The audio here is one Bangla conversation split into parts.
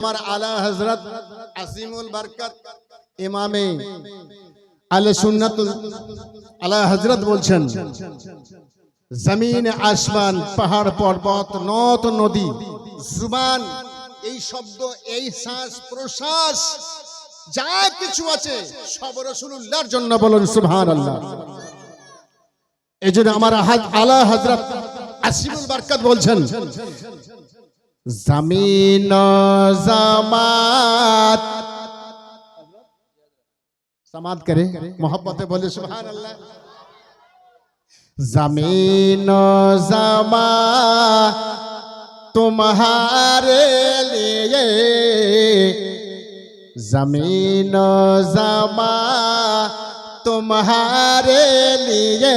আমার আলা হযরত আসিমুল বরকত ইমামে আলে সুন্নাতুল আলা হযরত বলছেন, জমিন আসমান পাহাড় পর্বত নদ নদী জুবান এই শব্দ এই শ্বাস প্রশ্বাস যা কিছু আছে সব রাসূলুল্লাহর জন্য বলুন সুবহানাল্লাহ। এইজন্য আমার আলা হযরত আসিমুল বরকত বলছেন, জমিন জামাত समात करे मोहब्बत बोले सुभान अल्लाह। जमीन जमा तुम्हारे लिए, जमीन जमा तुम्हारे लिए,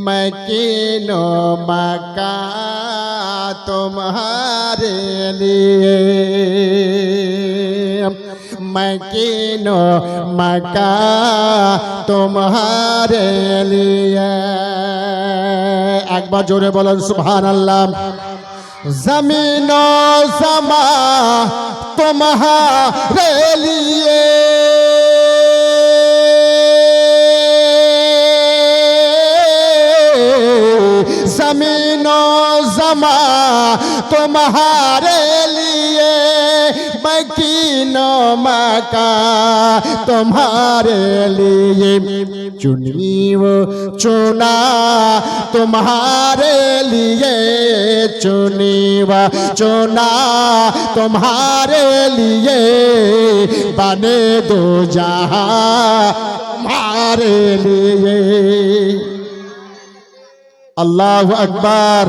मकीनो मका तुम्हारे लिए, मकीनो मका तुम्हारे लिए। एक बार जोरे बोलो सुभान अल्लाह। जमीनो समा तुम्हारे लिए, जमीनो समा तुम्हारे लिए, मकीनो मका तुम्हारे लिए, चुनी वो चुना तुम्हारे लिए, चुनी वो चुना तुम्हारे लिए, बने दो जहां तुम्हारे लिए। अल्लाहु अकबर,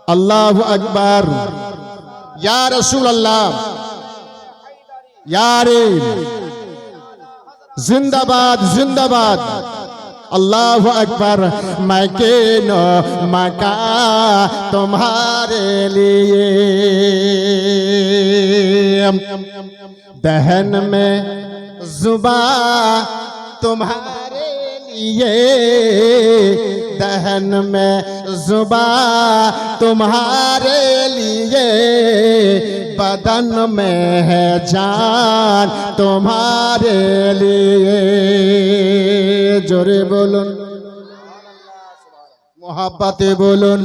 अल्लाहु अकबर। या रसूल अल्लाह, यारे जिंदाबाद जिंदाबाद। अल्लाहु अकबर। मकीनो मका तुम्हारे लिए, दहन में जुबान तुम्हारे लिए, दहन में जुबान तुम्हारे लिए, बदन में है जान तुम्हारे लिए। जोरे बोलुन मोहब्बते बोलुन।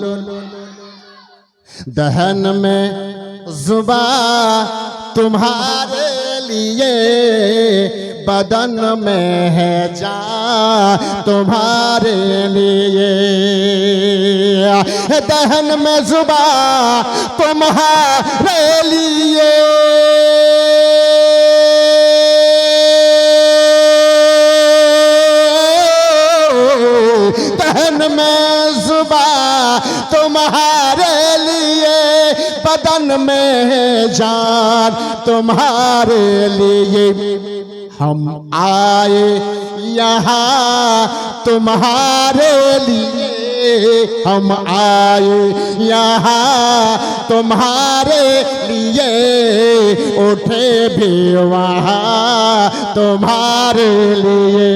दहन में जुबान तुम्हारे लिए, बदन में है जान तुम्हारे लिए, दहन में जुबान तुम्हारे लिए, दहन में जुबान तुम्हारे लिए, बदन में है जान तुम्हारे लिए। हम आए यहाँ तुम्हारे लिए, हम आए यहाँ तुम्हारे लिए, उठे भी वहाँ तुम्हारे लिए,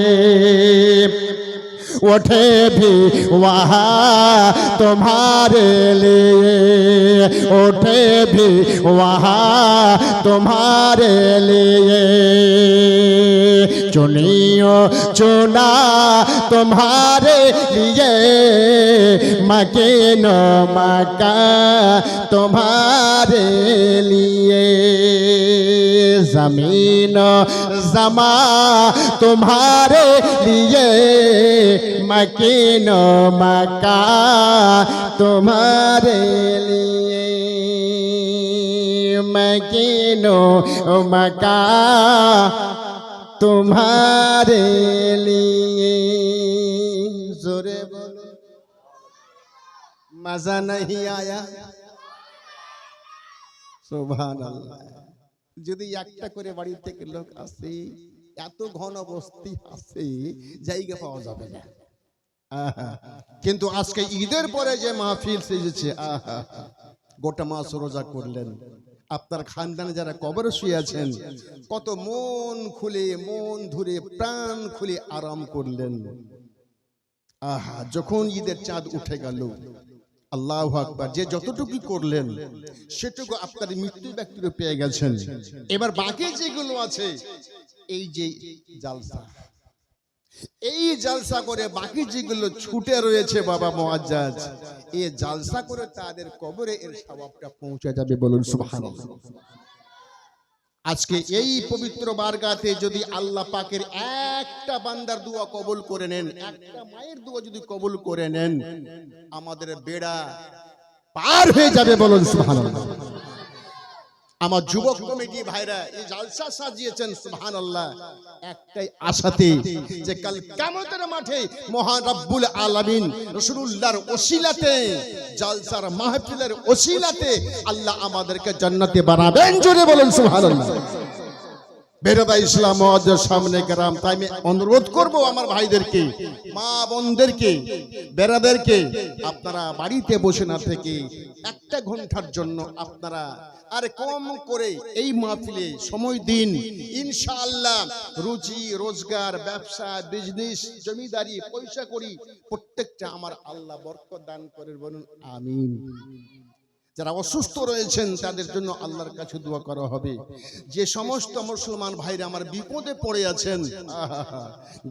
उठे भी वहाँ तुम्हारे लिए, उठे भी वहाँ तुम्हारे लिए। चुनियो चुना तुम्हारे लिए, मकीनो मका तुम्हारे लिए, जमीन जमा तुम्हारे लिए, मकीनो मका तुम्हारे लिए, मकीनो मका तुम्हारे लिए। जोरे बोलो मजा नहीं आया? सुबहानाल्लाह। যদি একটা করে বাড়ি থেকে লোক আসে, এত ঘন বস্তি আসে, জায়গা পাওয়া যাবে না। কিন্তু আজকে ঈদের পরে যে মাহফিল সেজেছে, আহা গোটা মাস রোজা করলেন, আপনার খানদানে যারা কবরে শুয়ে আছেন কত মন খুলে মন ধরে প্রাণ খুলে আরাম করলেন। আহা যখন ঈদের চাঁদ উঠে গেল, আল্লাহু আকবার। যে যতটুকু করলেন সেটুকু আপনার মৃত্যু ব্যক্তিরও পেয়ে গেছেন। এবার বাকি যেগুলো আছে, এই যে জালসা, এই জালসা করে বাকি যেগুলো ছুটে রয়েছে বাবা মুআজ্জাজ, এই জালসা করে তাদের কবরে এর সওয়াবটা পৌঁছে যাবে, বলুন সুবহানাল্লাহ। আজকে এই পবিত্র বারগাতে যদি আল্লাহ পাকের একটা বান্দার দোয়া কবুল করে নেন, একটা মায়ের দোয়া যদি কবুল করে নেন, আমাদের বেড়া পার হয়ে যাবে, বলুন সুবহানাল্লাহ। আমার যুবক কমিটি ভাইরা এই জালসা সাজিয়েছেন সুবহানাল্লাহ একটাই আশাতে, যে কাল কিয়ামতের মাঠে মহান রব্বুল আলামিন রাসূলুল্লাহর ওসিলাতে, জালসার মাহফিলের ওসিলাতে আল্লাহ আমাদেরকে জান্নাতে বানাবেন, জোরে বলুন সুবহানাল্লাহ। বেরাদা ইসলাম ওয়াজের সামনে গ্রাম, তাই আমি অনুরোধ করব আমার ভাইদেরকে, মা বোনদেরকে, বেরাদেরকে, আপনারা বাড়িতে বসে না থেকে একটা ঘন্টার জন্য আপনারা আর কম করে এই মাহফিলে সময় দিন। ইনশাআল্লাহ রুজি রোজগার, ব্যবসা, বিজনেস, জমিদারি, পয়সা করি প্রত্যেকটা আমার আল্লাহ বরকত দান করে, বলুন আমিন। যারা অসুস্থ রয়েছেন তাদের জন্য আল্লাহর কাছে দোয়া করা হবে। যে সমস্ত মুসলমান ভাইরা আমার বিপদে পড়ে আছেন,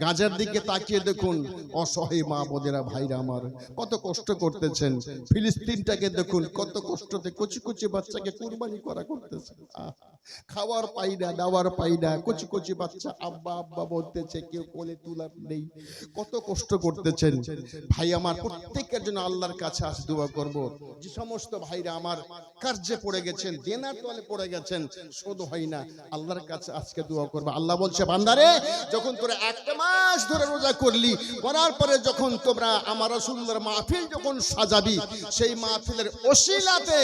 গাজার দিকে তাকিয়ে দেখুন, অসহায় মা বোনেরা ভাইরা আমার কত কষ্ট করতেছেন। ফিলিস্তিনটাকে দেখুন, কত কষ্টতে কচি কচি বাচ্চাকে কুরবানি করা করতেছে, খাওয়ার পাই না, দাওয়ার পাই না, কচি কচি বাচ্চা আব্বা আব্বা বলতেছে, কেউ কোলে তুলার নেই, কত কষ্ট করতেছেন ভাই আমার। প্রত্যেকের জন্য আল্লাহর কাছে আজ দোয়া করব। যে সমস্ত ভাইরা আমার কার্যে পড়ে গেছেন, দেনার তলে পড়ে গেছেন, শোধ হয় না, আল্লাহর কাছে আজকে দোয়া করবে। আল্লাহ বলছে, বান্দারে যখন তোরা একটা মাস ধরে রোজা করলি, করার পরে যখন তোমরা আমার রাসূলুল্লাহর মাহফিল যখন সাজাবি, সেই মাহফিলের ওসিলাতে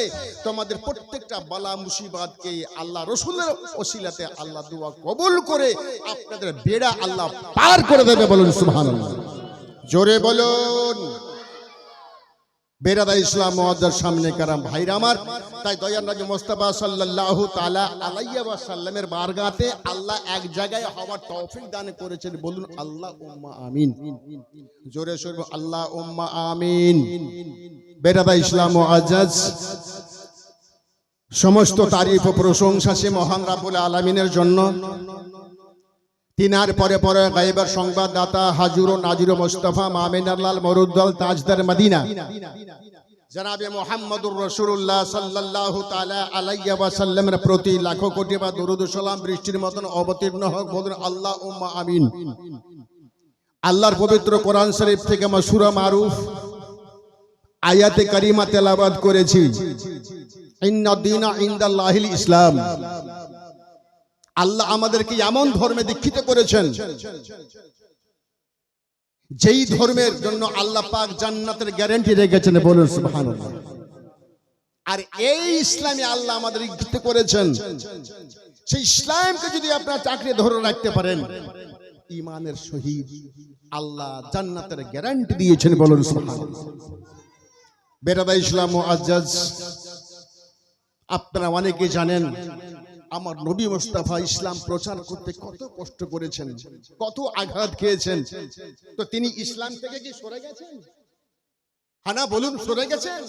তোমাদের প্রত্যেকটা বালা মুসিবতকে আল্লাহ রাসূলের ওসিলাতে আল্লাহ দোয়া কবুল করে আপনাদের বেড়া আল্লাহ পার করে দেবে, বলুন সুবহানাল্লাহ। জোরে বলুন। বেরাদা ইসলাম ওয়াজের সামনে কারাম ভাইরা আমার, তাই দয়ার নবী মুস্তাফা সাল্লাল্লাহু তাআলা আলাইহি ওয়াসাল্লামের বারগাতে আল্লাহ এক জায়গায় হওয়ার তৌফিক দান করেছেন, বলুন আল্লাহুম্মা আমিন। জোরে সরব আল্লাহুম্মা আমিন। বেরাদা ইসলাম ওয়াজ, সমস্ত তারিফ ও প্রশংসা সে মহান রব্বুল আলামিনের জন্য। তিনার পরে পরে গায়বের সংবাদদাতা হাজুর ও নাজির মুস্তাফা মামিনাল্লাল মরুদ্দাল তাজদার মদিনা জনাবে মুহাম্মদুর রাসূলুল্লাহ সাল্লাল্লাহু তাআলা আলাইহি ওয়াসাল্লামের প্রতি লাখো কোটি বা দরুদ ও সালাম বৃষ্টির মতন অবতীর্ণ হোক, বলুন আল্লাহুম্মা আমিন। আল্লাহর পবিত্র কোরআন শরীফ থেকে আমরা সূরা মারুফ আয়াতে কারিমা তেলাওয়াত করেছি, ইন্না দীনা ইনদাল্লাহিল ইসলাম। আল্লাহ আমাদেরকে এমন ধর্মে দীক্ষিত করেছেন, যেই ধর্মের জন্য আল্লাহ পাক জান্নাতের গ্যারান্টি রেখেছেন, বলুন সুবহানাল্লাহ। আর এই ইসলামে আল্লাহ আমাদের দীক্ষিত করেছেন, সেই ইসলামকে যদি আপনারা চাকরি ধরে রাখতে পারেন, ঈমানের সহিত আল্লাহ জান্নাতের গ্যারান্টি দিয়েছেন, বলুন সুবহানাল্লাহ। বেরাদা ইসলাম মুআজ্জাজ, আপনারা অনেকে জানেন আমার নবী মুস্তাফা ইসলাম প্রচার করতে কত কষ্ট করেছেন, কত আঘাত খেয়েছেন। তো তিনি ইসলাম থেকে কি সরে গেছেন? হানা বলুন, সরে গেছেন?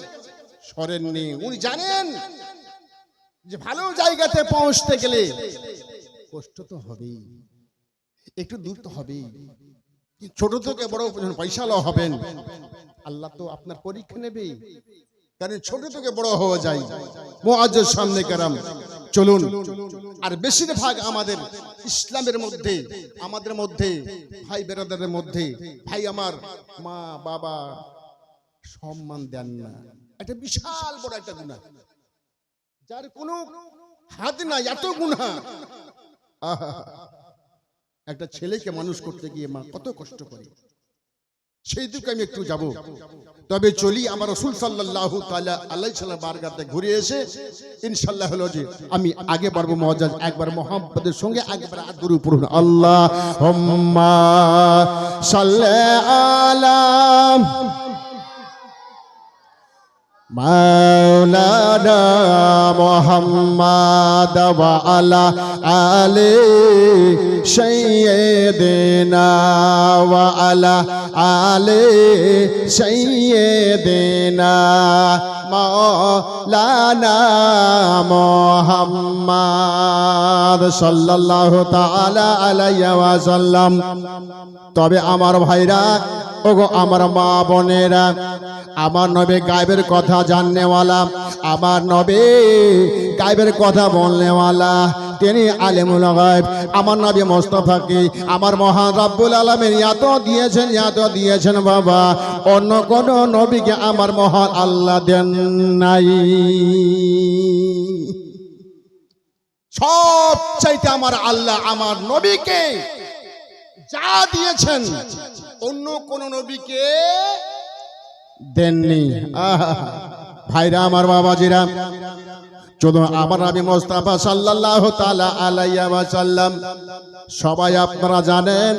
সরেননি। উনি জানেন যে ভালো জায়গাতে পৌঁছতে গেলে কষ্ট তো হবেই, একটু দূর তো হবেই, ছোট থেকে বড় পয়সালো হবেন, আল্লাহ তো আপনার পরীক্ষা নেবেই, কারণ ছোট থেকে বড় হওয়া যায়। মুআজ্জাজ সামনে কারাম, চলুন। আর বেশিরভাগ আমাদের ইসলামের মধ্যে, আমাদের মধ্যে ভাই বেরাদারের মধ্যে, ভাই আমার মা বাবা সম্মান দেন না, এটা বিশাল বড় একটা গুনাহ, যার কোনো হাত নাই, এত গুনাহ। একটা ছেলেকে মানুষ করতে গিয়ে মা কত কষ্ট করে, সেই দিকে আমি একটু যাব। তবে চলি আমার রাসূল সাল্লাল্লাহু তাআলা আলাইহি সাল্লাম বারগাতে ঘুরে এসে ইনশাআল্লাহ হলো যে আমি আগে বাড়বো। মুআজ্জাজ একবার মুহাম্মদের সঙ্গে একবার দরুদ পড়ুন, আল্লাহুম্মা সাল্লি আলা মাওলানা মুহাম্মদ ওয়া আলা আলি সাইয়্যিদিনা ওয়া আলা আলি সাইয়্যিদিনা মাওলানা মুহাম্মদ সাল্লাল্লাহু তাআলা আলাইহি ওয়া সাল্লাম। তবে আমার ভাইরা, ওগো আমার মা বোনেরা, আমার নবী গায়বের কথা জাননেওয়ালা, আমার নবী গায়বের কথা বলনেওয়ালা, তিনি আলিমুল গায়ব। আমার নবী মুস্তাফাকে আমার মহান রব্বুল আলামিন এত দিয়েছেন বাবা, অন্য কোন নবীকে আমার মহান আল্লাহ দেন নাই। সব চাইতে আমার আল্লাহ আমার নবীকে যা দিয়েছেন অন্য কোন নবীকে দেননি। ভাইরা আমার, বাবাজিরা, শুধু আমার নবী মুস্তাফা সাল্লাল্লাহু তাআলা আলাইহি ওয়া সাল্লাম। সবাই আপনারা জানেন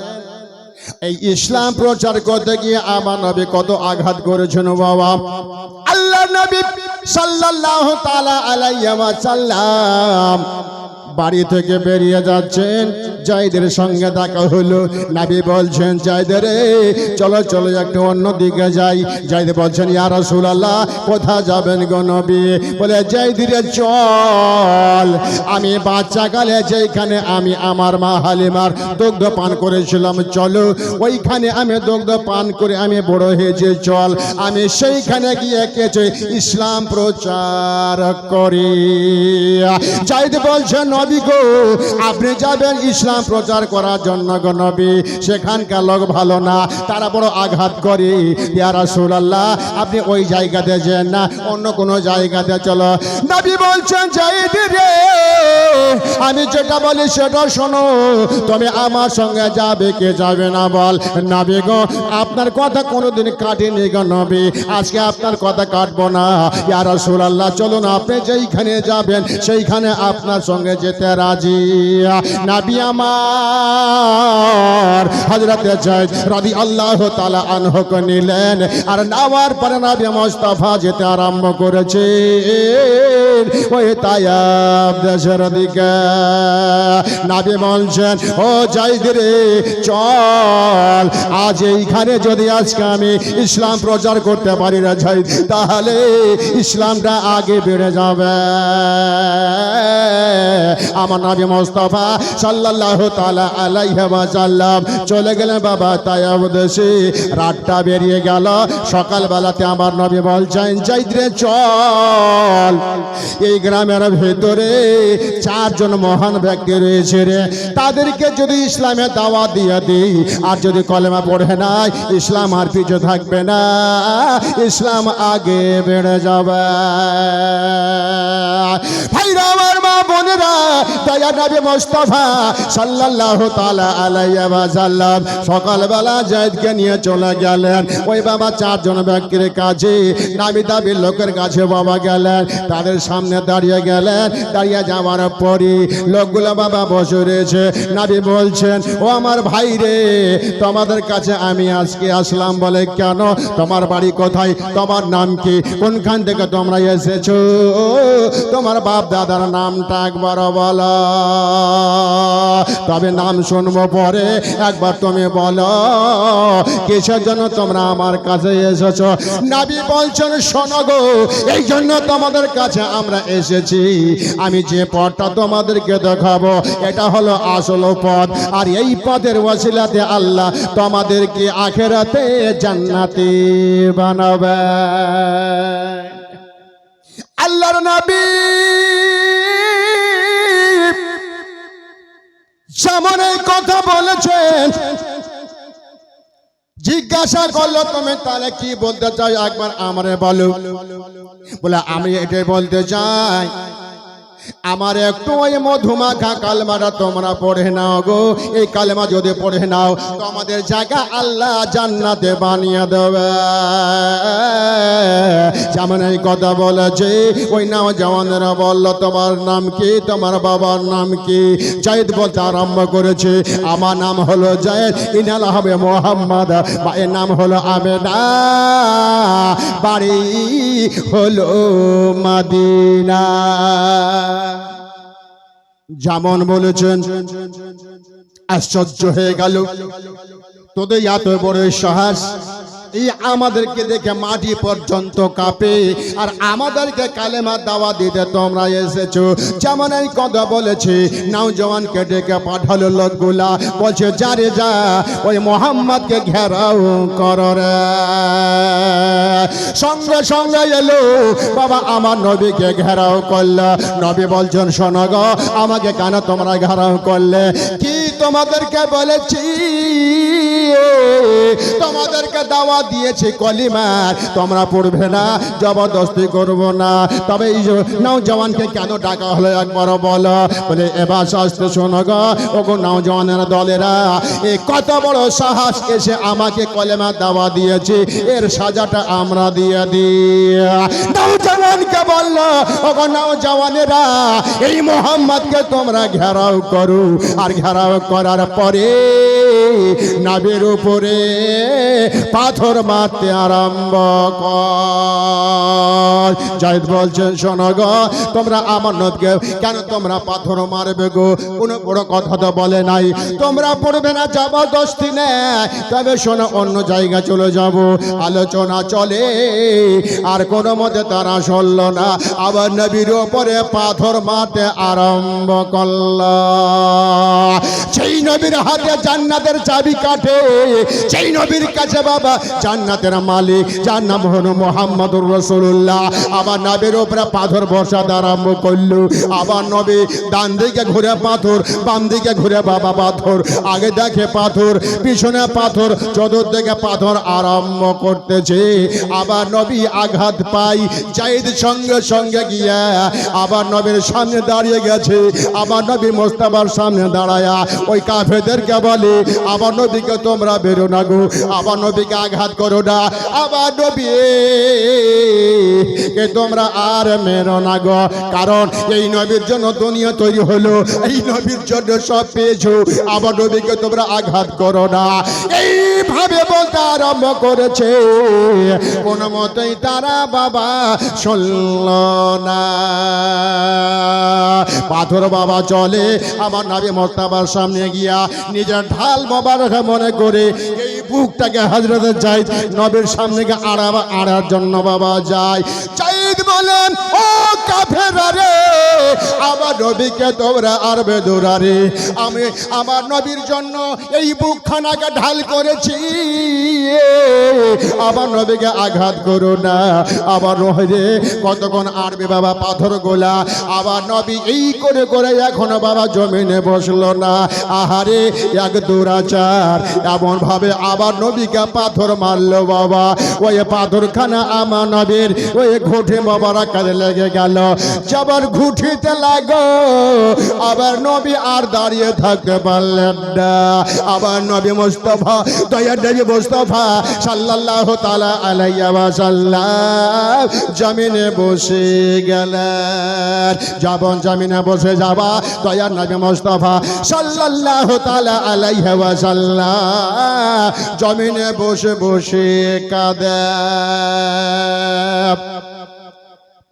এই ইসলাম প্রচার করতে গিয়ে আমার নবী কত আঘাত করেছেন বাবা। আল্লাহর নবী সাল্লাল্লাহু তাআলা আলাইহি ওয়া সাল্লাম বাড়ি থেকে বেরিয়ে যাচ্ছেন, জায়দের সঙ্গে দেখা হলো। নবী বলছেন, জায়দ রে চলো চলো একটু অন্য দিকে যাই। জায়দ বলছেন, ইয়া রাসূলুল্লাহ কোথায় যাবেন গো নবী? বলে, জায়দ রে চল, আমি বাচ্চাকালে যেখানে আমি আমার মা হালিমার দুগ্ধ পান করেছিলাম, চলো ওইখানে আমি দুগ্ধ পান করে আমি বড় হয়েছি, চল আমি সেইখানে গিয়ে কিছু ইসলাম প্রচার করি। জায়দ বলছেন, নবী গো আপনি যাবেন ইসলাম প্রচার করার জন্য গো নবী, সেখানকার লোক ভালো না, তারা বড় আঘাত করে। ইয়া রাসূলুল্লাহ আপনি ওই জায়গাতে যান না, অন্য কোন জায়গাতে চলো। নবী বলছেন, জায়েদ রে আমি যেটা বলি সেটা শোনো, তুমি আমার সঙ্গে যাবে কে যাবে না বল। নবী গো আপনার কথা কোনোদিন কাটেনি গো নবী, আজকে আপনার কথা কাটবো না। ইয়া রাসূলুল্লাহ চলুন, আপনি যেইখানে যাবেন সেইখানে আপনার সঙ্গে যেতে রাজি। নবী আমার হযরত যায়েদ রাদিয়াল্লাহু তাআলা আনহুকে নিলেন, আর নেওয়ার পরে নবী মুস্তাফা যেতে আরম্ভ করেছে ওই তায়েব দেশের দিকে। নবী বলছেন, ও যায়েদ রে চল, আজ এইখানে যদি আজকে আমি ইসলাম প্রচার করতে পারি না যায়েদ, তাহলে ইসলামটা আগে বেড়ে যাবে। আমার নবী মুস্তাফা সাল্লাল্লাহু তাআলা আলাইহি ওয়া সাল্লাম চলে গেলেন বাবা তায়েব দেশে। রাতটা বেরিয়ে গেল, সকালবেলাতে আমার নবী বলছেন, যায়েদ রে চল, এই গ্রামের ভেতরে চারজন মহান ব্যক্তি রয়েছে রে, তাদেরকে যদি ইসলামে দাওয়াত দিয়ে দিই, আর যদি কলেমা পড়ে নাই, ইসলাম আর পিছু থাকবে না, ইসলাম আগে বেড়ে যাবে। ভাইরা আমার, মা বোনেরা, দয়া নবী মুস্তাফা সাল্লাল্লাহু তাআলা আলাইহি ওয়া সাল্লাম সকালবেলা যায়েদকে নিয়ে চলে গেলেন ওই বাবা চারজন ব্যক্তির কাছে, নামি দাবি লোকের কাছে বাবা গেলেন, তাদের সামনে দাঁড়িয়ে গেলেন। দাঁড়িয়ে যাওয়ার পরই লোকগুলো বাবা বসে রয়েছে। নবী বলছেন, ও আমার ভাই রে, তোমাদের কাছে আমি আজকে আসলাম। বলে, কেন? তোমার বাড়ি কোথায়? তোমার নাম কি? কোনখান থেকে তোমরা এসেছো? তোমার বাপ দাদার নামটা একবার বলো, তবে নাম শুনবো পরে। একবার তুমি বলো কিসের জন্য তোমরা আমার কাছে এসেছো? নবী বলছেন, শোনো গো, এই জন্য তোমাদের কাছে আমরা এসেছি, আমি যে পথটা তোমাদেরকে দেখাবো এটা হলো আসল পথ, আর এই পথের ওসিলাতে আল্লাহ তোমাদেরকে আখিরাতে জান্নাতি বানাবে। আল্লাহর নবী যেমন এই কথা বলেছেন, জিজ্ঞাসা করলো, তুমি তাহলে কি বলতে চাই একবার আমারে বলো। বলে, আমি এটাই বলতে চাই, আমার একটু ওই মধুমাখা কালেমাটা তোমরা পড়ে নাও গো। এই কালেমা যদি পড়ে নাও তো আমাদের জায়গা আল্লাহ জান্নাতে বানিয়ে দেবে। যেমন এই কথা বলেছে ওই নাও জওয়ানেরা বলল তোমার নাম কি, তোমার বাবার নাম কি? জায়েদ বলতে আরম্ভ করেছে আমার নাম হলো জায়েদ, ইনাল হবে মোহাম্মদ, এর নাম হলো আমেনা, বাড়ি হলো মদিনা। যেমন বলেছেন আশ্চর্য হয়ে গেল, তোদের এত বড় সাহস, এই আমাদেরকে দেখে মাটি পর্যন্ত কাঁপে, আর আমাদেরকে কালেমা দাওয়া দিতে তোমরা এসেছো। যেমন এই কথা বলেছে নওজওয়ানকে ডেকে পাঠালো লোকগুলা, বলছে যারে যা ওই মোহাম্মদকে ঘেরাও করো রে। সঙ্গে সঙ্গে এলো বাবা আমার নবীকে ঘেরাও করলো। নবী বলছেন শোনো গো, আমাকে কেন তোমরা ঘেরাও করলে? কি তোমাদেরকে বলেছি, তোমাদেরকে দাওয়া দিয়েছে কলিমার, তোমরা পড়বে না, জবরদস্তি করব না। তবে এই নওজওয়ানকে কেন ডাকা হলো একবার বলো। বলে এবার শাস্তে শোনো গো, ওগো নওজওয়ানের দলেরা, এই কত বড় সাহস এসে আমাকে কলেমা দাওয়া দিয়েছে, এর সাজাটা আমরা দিয়ে দিই। নওজওয়ানকে বলল ওগো নওজওয়ানেরা, এই মোহাম্মদকে তোমরা ঘেরাও করো, আর ঘেরাও করার পরে নবীর উপরে পাথর মারতে আরম্ভ কর। জায়েদ বলছেন শোনো গো, তোমরা আমার নবীকে কেন তোমরা পাথর মারবে গো? কোনো বড় কথা তো বলে নাই, তোমরা পড়বে না, জবরদস্তি নেই। তবে শোনো, অন্য জায়গা চলে যাব। আলোচনা চলে, আর কোনো মতে তারা শুনল না, আবার নবীর উপরে পাথর মারতে আরম্ভ করল। সেই নবীর হাতে জান্নাতের চাবি কাঠে, সেই নবীর কাছে বাবা জান্নাতের মালিক, যার নাম হলো মুহাম্মদুর রাসূলুল্লাহ। আবার নবীর উপরে পাথর বর্ষাতে আরম্ভ করলো। আবার নবী ডান দিকে ঘুরে পাথর, বাম দিকে ঘুরে বাবা পাথর, আগে দেখে পাথর, পিছনে পাথর, চতুর্দিকে পাথর আরম্ভ করতেছে। আবার নবী আঘাত পাই, জায়েদ সঙ্গে সঙ্গে গিয়া আবার নবীর সামনে দাঁড়িয়ে গেছে। আবার নবী মোস্তফার সামনে দাঁড়ায়া ওই কাফেরদেরকে বলে আবার নবীকে তোমরা বেরো না গো, আবার নবীকে আঘাত করো না, আবার নবী কে তোমরা আর মেরো না গো, কারণ এই নবীর জন্য দুনিয়া তৈরি হলো, এই নবীর জন্য সব পেয়েছো, আবার নবীকে তোমরা আঘাত করো না। এইভাবে বলতে আরম্ভ করেছে, কোনো মতেই তারা বাবা শুনল না। পাথর বাবা চলে আমার নবী মোস্তফার সামনে গিয়া নিজের ঢাল মোবারক মনে করে এই বুকটাকে হযরত জায়েদ নবীর সামনে আড়ার জন্য বাবা যায়। জায়েদ বলেন ও কাফেররা রে, আমার নবীকে তোমরা আরবে দৌড়ারে, আমি আমার নবীর জন্য এই বুকখানাকে ঢাল করেছি, আবার নবীকে আঘাত করো না। আবার রহে কতক্ষণ আরবে বাবা পাথর গোলা, আবার নবী এই করে করে এখনো বাবা জমিনে বসলো না। আহারে এক দুরাচার, এমন ভাবে আবার নবীকে পাথর মারলো বাবা। ওই পাথরখানা আমার নবীর ওই ঘুঁটে বাবারা কাজে লেগে গেল। যাবার ঘুঁটিতে লাগো, আবার নবী আর দাঁড়িয়ে থাকতে পারলেন না। আবার নবী মুস্তাফা, দয়ার নবী মুস্তাফা সাল্লাল্লাহু তাআলা আলাইহি ওয়াসাল্লাম জমিনে বসে গেলেন। যখন জমিনে বসে যাবা দয়ার নবী মুস্তাফা সাল্লাল্লাহু তাআলা আলাইহি ওয়াসাল্লাম জমিনে বসে বসে কাঁদে।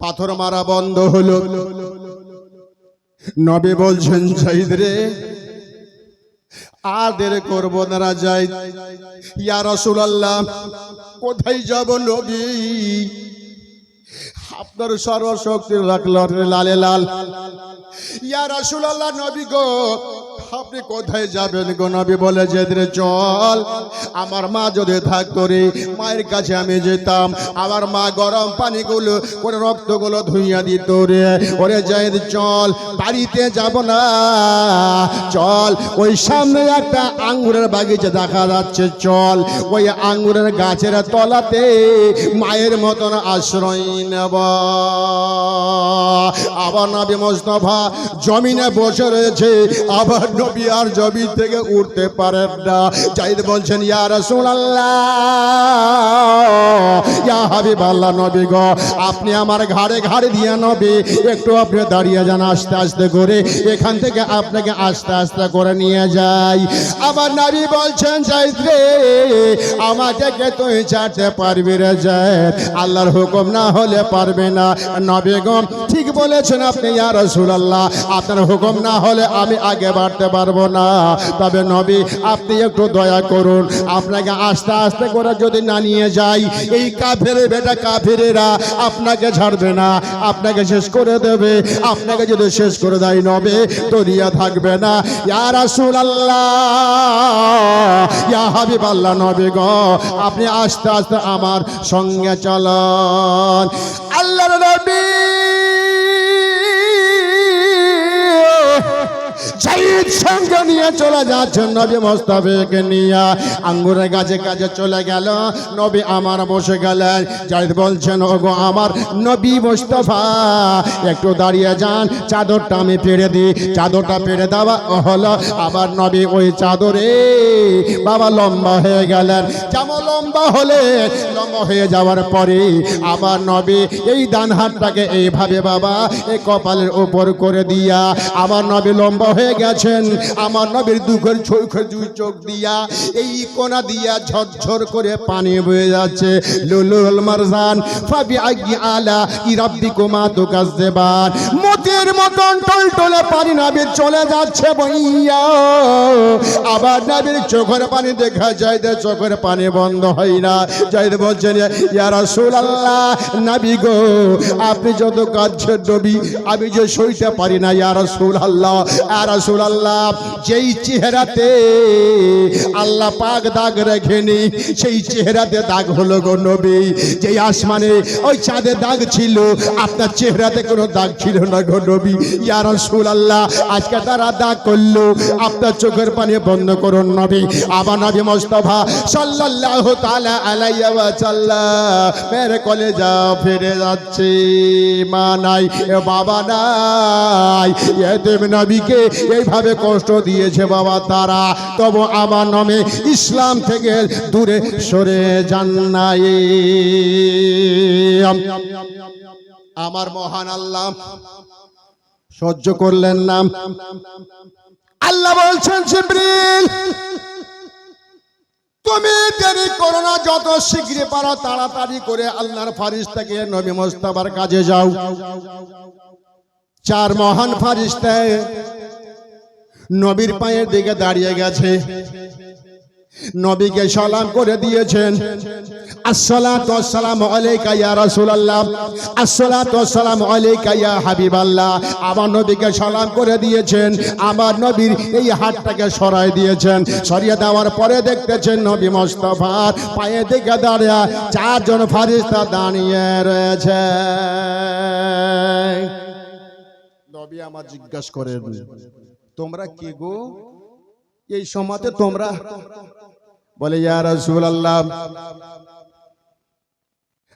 পাথর মারা বন্ধ হলো। নবী বলছেন জায়েদ রে, আর দেরি করব না জায়েদ। ইয়া রাসূলুল্লাহ, কোথায় যাব নবী? আপনার সর্বশক্তি রাখল লালে লাল ইয়া রাসূলুল্লাহ, নবী গো আপনি কোথায় যাবেন গো? নবী বলে যে চল, আমার মা যদি থাকতো রে, মায়ের কাছে আমি যেতাম, আমার মা গরম পানিগুলো করে রক্তগুলো ধুইয়া দিত রে। ওরে জায়েদ চল, বাড়িতে যাব না, চল ওই সামনে একটা আঙ্গুরের বাগিচা দেখা যাচ্ছে, চল ওই আঙ্গুরের গাছের তলাতে মায়ের মতন আশ্রয় নেব। আবার নবী মুস্তাফা জমিনে বসে রয়েছে, আবার নবী আর জমিন থেকে উঠতে পারেন না। জায়েদ বলছেন ইয়া রাসূলুল্লাহ, ইয়া হাবিবাল্লাহ, নবী গো আপনি আমার ঘাড়ে ঘাড়ে দিয়ে নবী একটু আপনি দাঁড়িয়ে যান, আস্তে আস্তে করে এখান থেকে আপনাকে আস্তে আস্তে করে নিয়ে যাই। আবার নবী বলছেন জায়েদ রে, আমাকে কে তুই ছাড়তে পারবি রে জায়েদ? আল্লাহর হুকুম না হলে পারবে না। নবী গো ঠিক বলেছেন আপনি ইয়া রাসূলুল্লাহ, আপনার হুকুম না হলে আমি আগে বাড়তে পারবো না। তবে নবী আপনি একটু দয়া করুন, আপনাকে আস্তে আস্তে করে যদি না নিয়ে যাই, এই কাফের বেটা কাফেরেরা আপনাকে ছাড়বে না, আপনাকে শেষ করে দেবে। আপনাকে যদি শেষ করে দেয় নবী দরিয়া থাকবে না। ইয়া রাসূলুল্লাহ, ইয়া হাবিবাল্লাহ, নবী গো আপনি আস্তে আস্তে আমার সঙ্গে চলুন। আল্লাহর নবী জায়েদ সঙ্গে নিয়ে চলে যাচ্ছেন, নবী মুস্তাফাকে নিয়ে আঙ্গুরের গাছে কাছে চলে গেল। নবী আমার বসে গেলেন। জায়েদ বলছেন ওগো আমার নবী মুস্তাফা একটু দাঁড়িয়ে যান, চাদরটা আমি পেড়ে দিই। চাদরটা পেড়ে দেওয়া হলো। আবার নবী ওই চাদরে বাবা লম্বা হয়ে গেলেন। যেমন লম্বা হলে লম্বা হয়ে যাওয়ার পরে আবার নবী এই ডান হাতটাকে এইভাবে বাবা এই কপালের উপর করে দিয়া আমার নবী লম্বা হয়ে গেছেন। আমার নবীর দুঃখের দুই চোখ দিয়া এই কোনা দিয়া ঝরঝর করে পানি বয়ে যাচ্ছে। লুলুল মারজান ফাবি আইয়ি আলা রাব্বিকুমা তুকাজ্জিবান, মতির মতন টলটলে পানি নবীর চলে যাচ্ছে বইয়া। আবার নবীর চোখের পানি দেখা যায়, চোখের পানি বন্ধ হয় না। জায়েদ বলছেন ইয়া রাসূলুল্লাহ, নবী গো আপনি যত কাঁদছেন নবী আমি যে সইতে পারি না। ইয়া রাসূলুল্লাহ, ইয়া রাসূলুল্লাহ, যেই চেহারাতে আল্লাহ পাক দাগ রেখেনি সেই চেহারাতে দাগ হলো গো নবী। যেই আসমানে ওই চাঁদে দাগ ছিল আপনার চেহারাতে কোনো দাগ ছিল না গো নবী। ইয়া রাসূলুল্লাহ, আজকে তারা দাগ করলো, আপনার চোখের পানি বন্ধ করুন নবী। আবার নবী মুস্তাফা সাল্লাল্লাহু তাআলা আলাইহি ওয়া সাল্লাম মেরে কলেজা ফিরে যাচ্ছে। মা নাই, বাবা নাই, এতিম নবীকে এইভাবে কষ্ট দিয়েছে বাবা তারা, তবু আমার নামে ইসলাম থেকে দূরে সরে যান নাই। আমার মহান আল্লাহ সহ্য করলেন না। আল্লাহ বলছেন জিবরিল তুমি দেরি করো না, যত শীঘ্র পারো তাড়াতাড়ি করে আল্লাহর ফেরেশতাকে নবী মুস্তাফার কাছে যাও। চার মহান ফেরেশতা নবীর পায়ের দিকে দাঁড়িয়ে গেছে, নবীকে সালাম করে দিয়েছেন। আসসালাতু ওয়াসসালামু আলাইকা ইয়া রাসূলুল্লাহ, আসসালাতু ওয়াসসালামু আলাইকা ইয়া হাবিবাল্লাহ। আমার নবীকে সালাম করে দিয়েছেন। আমার নবীর এই হাতটাকে সরাই দিয়েছেন। সরিয়ে দেওয়ার পরে দেখতেছেন নবী মুস্তাফার পায়ে দিকে দাঁড়িয়ে চারজন ফেরেশতা দাঁড়িয়ে রয়েছে। নবী আমার জিজ্ঞাসা করেন তোমরা কি গো? এই সময়তে তোমরা বলে ইয়া রাসূলুল্লাহ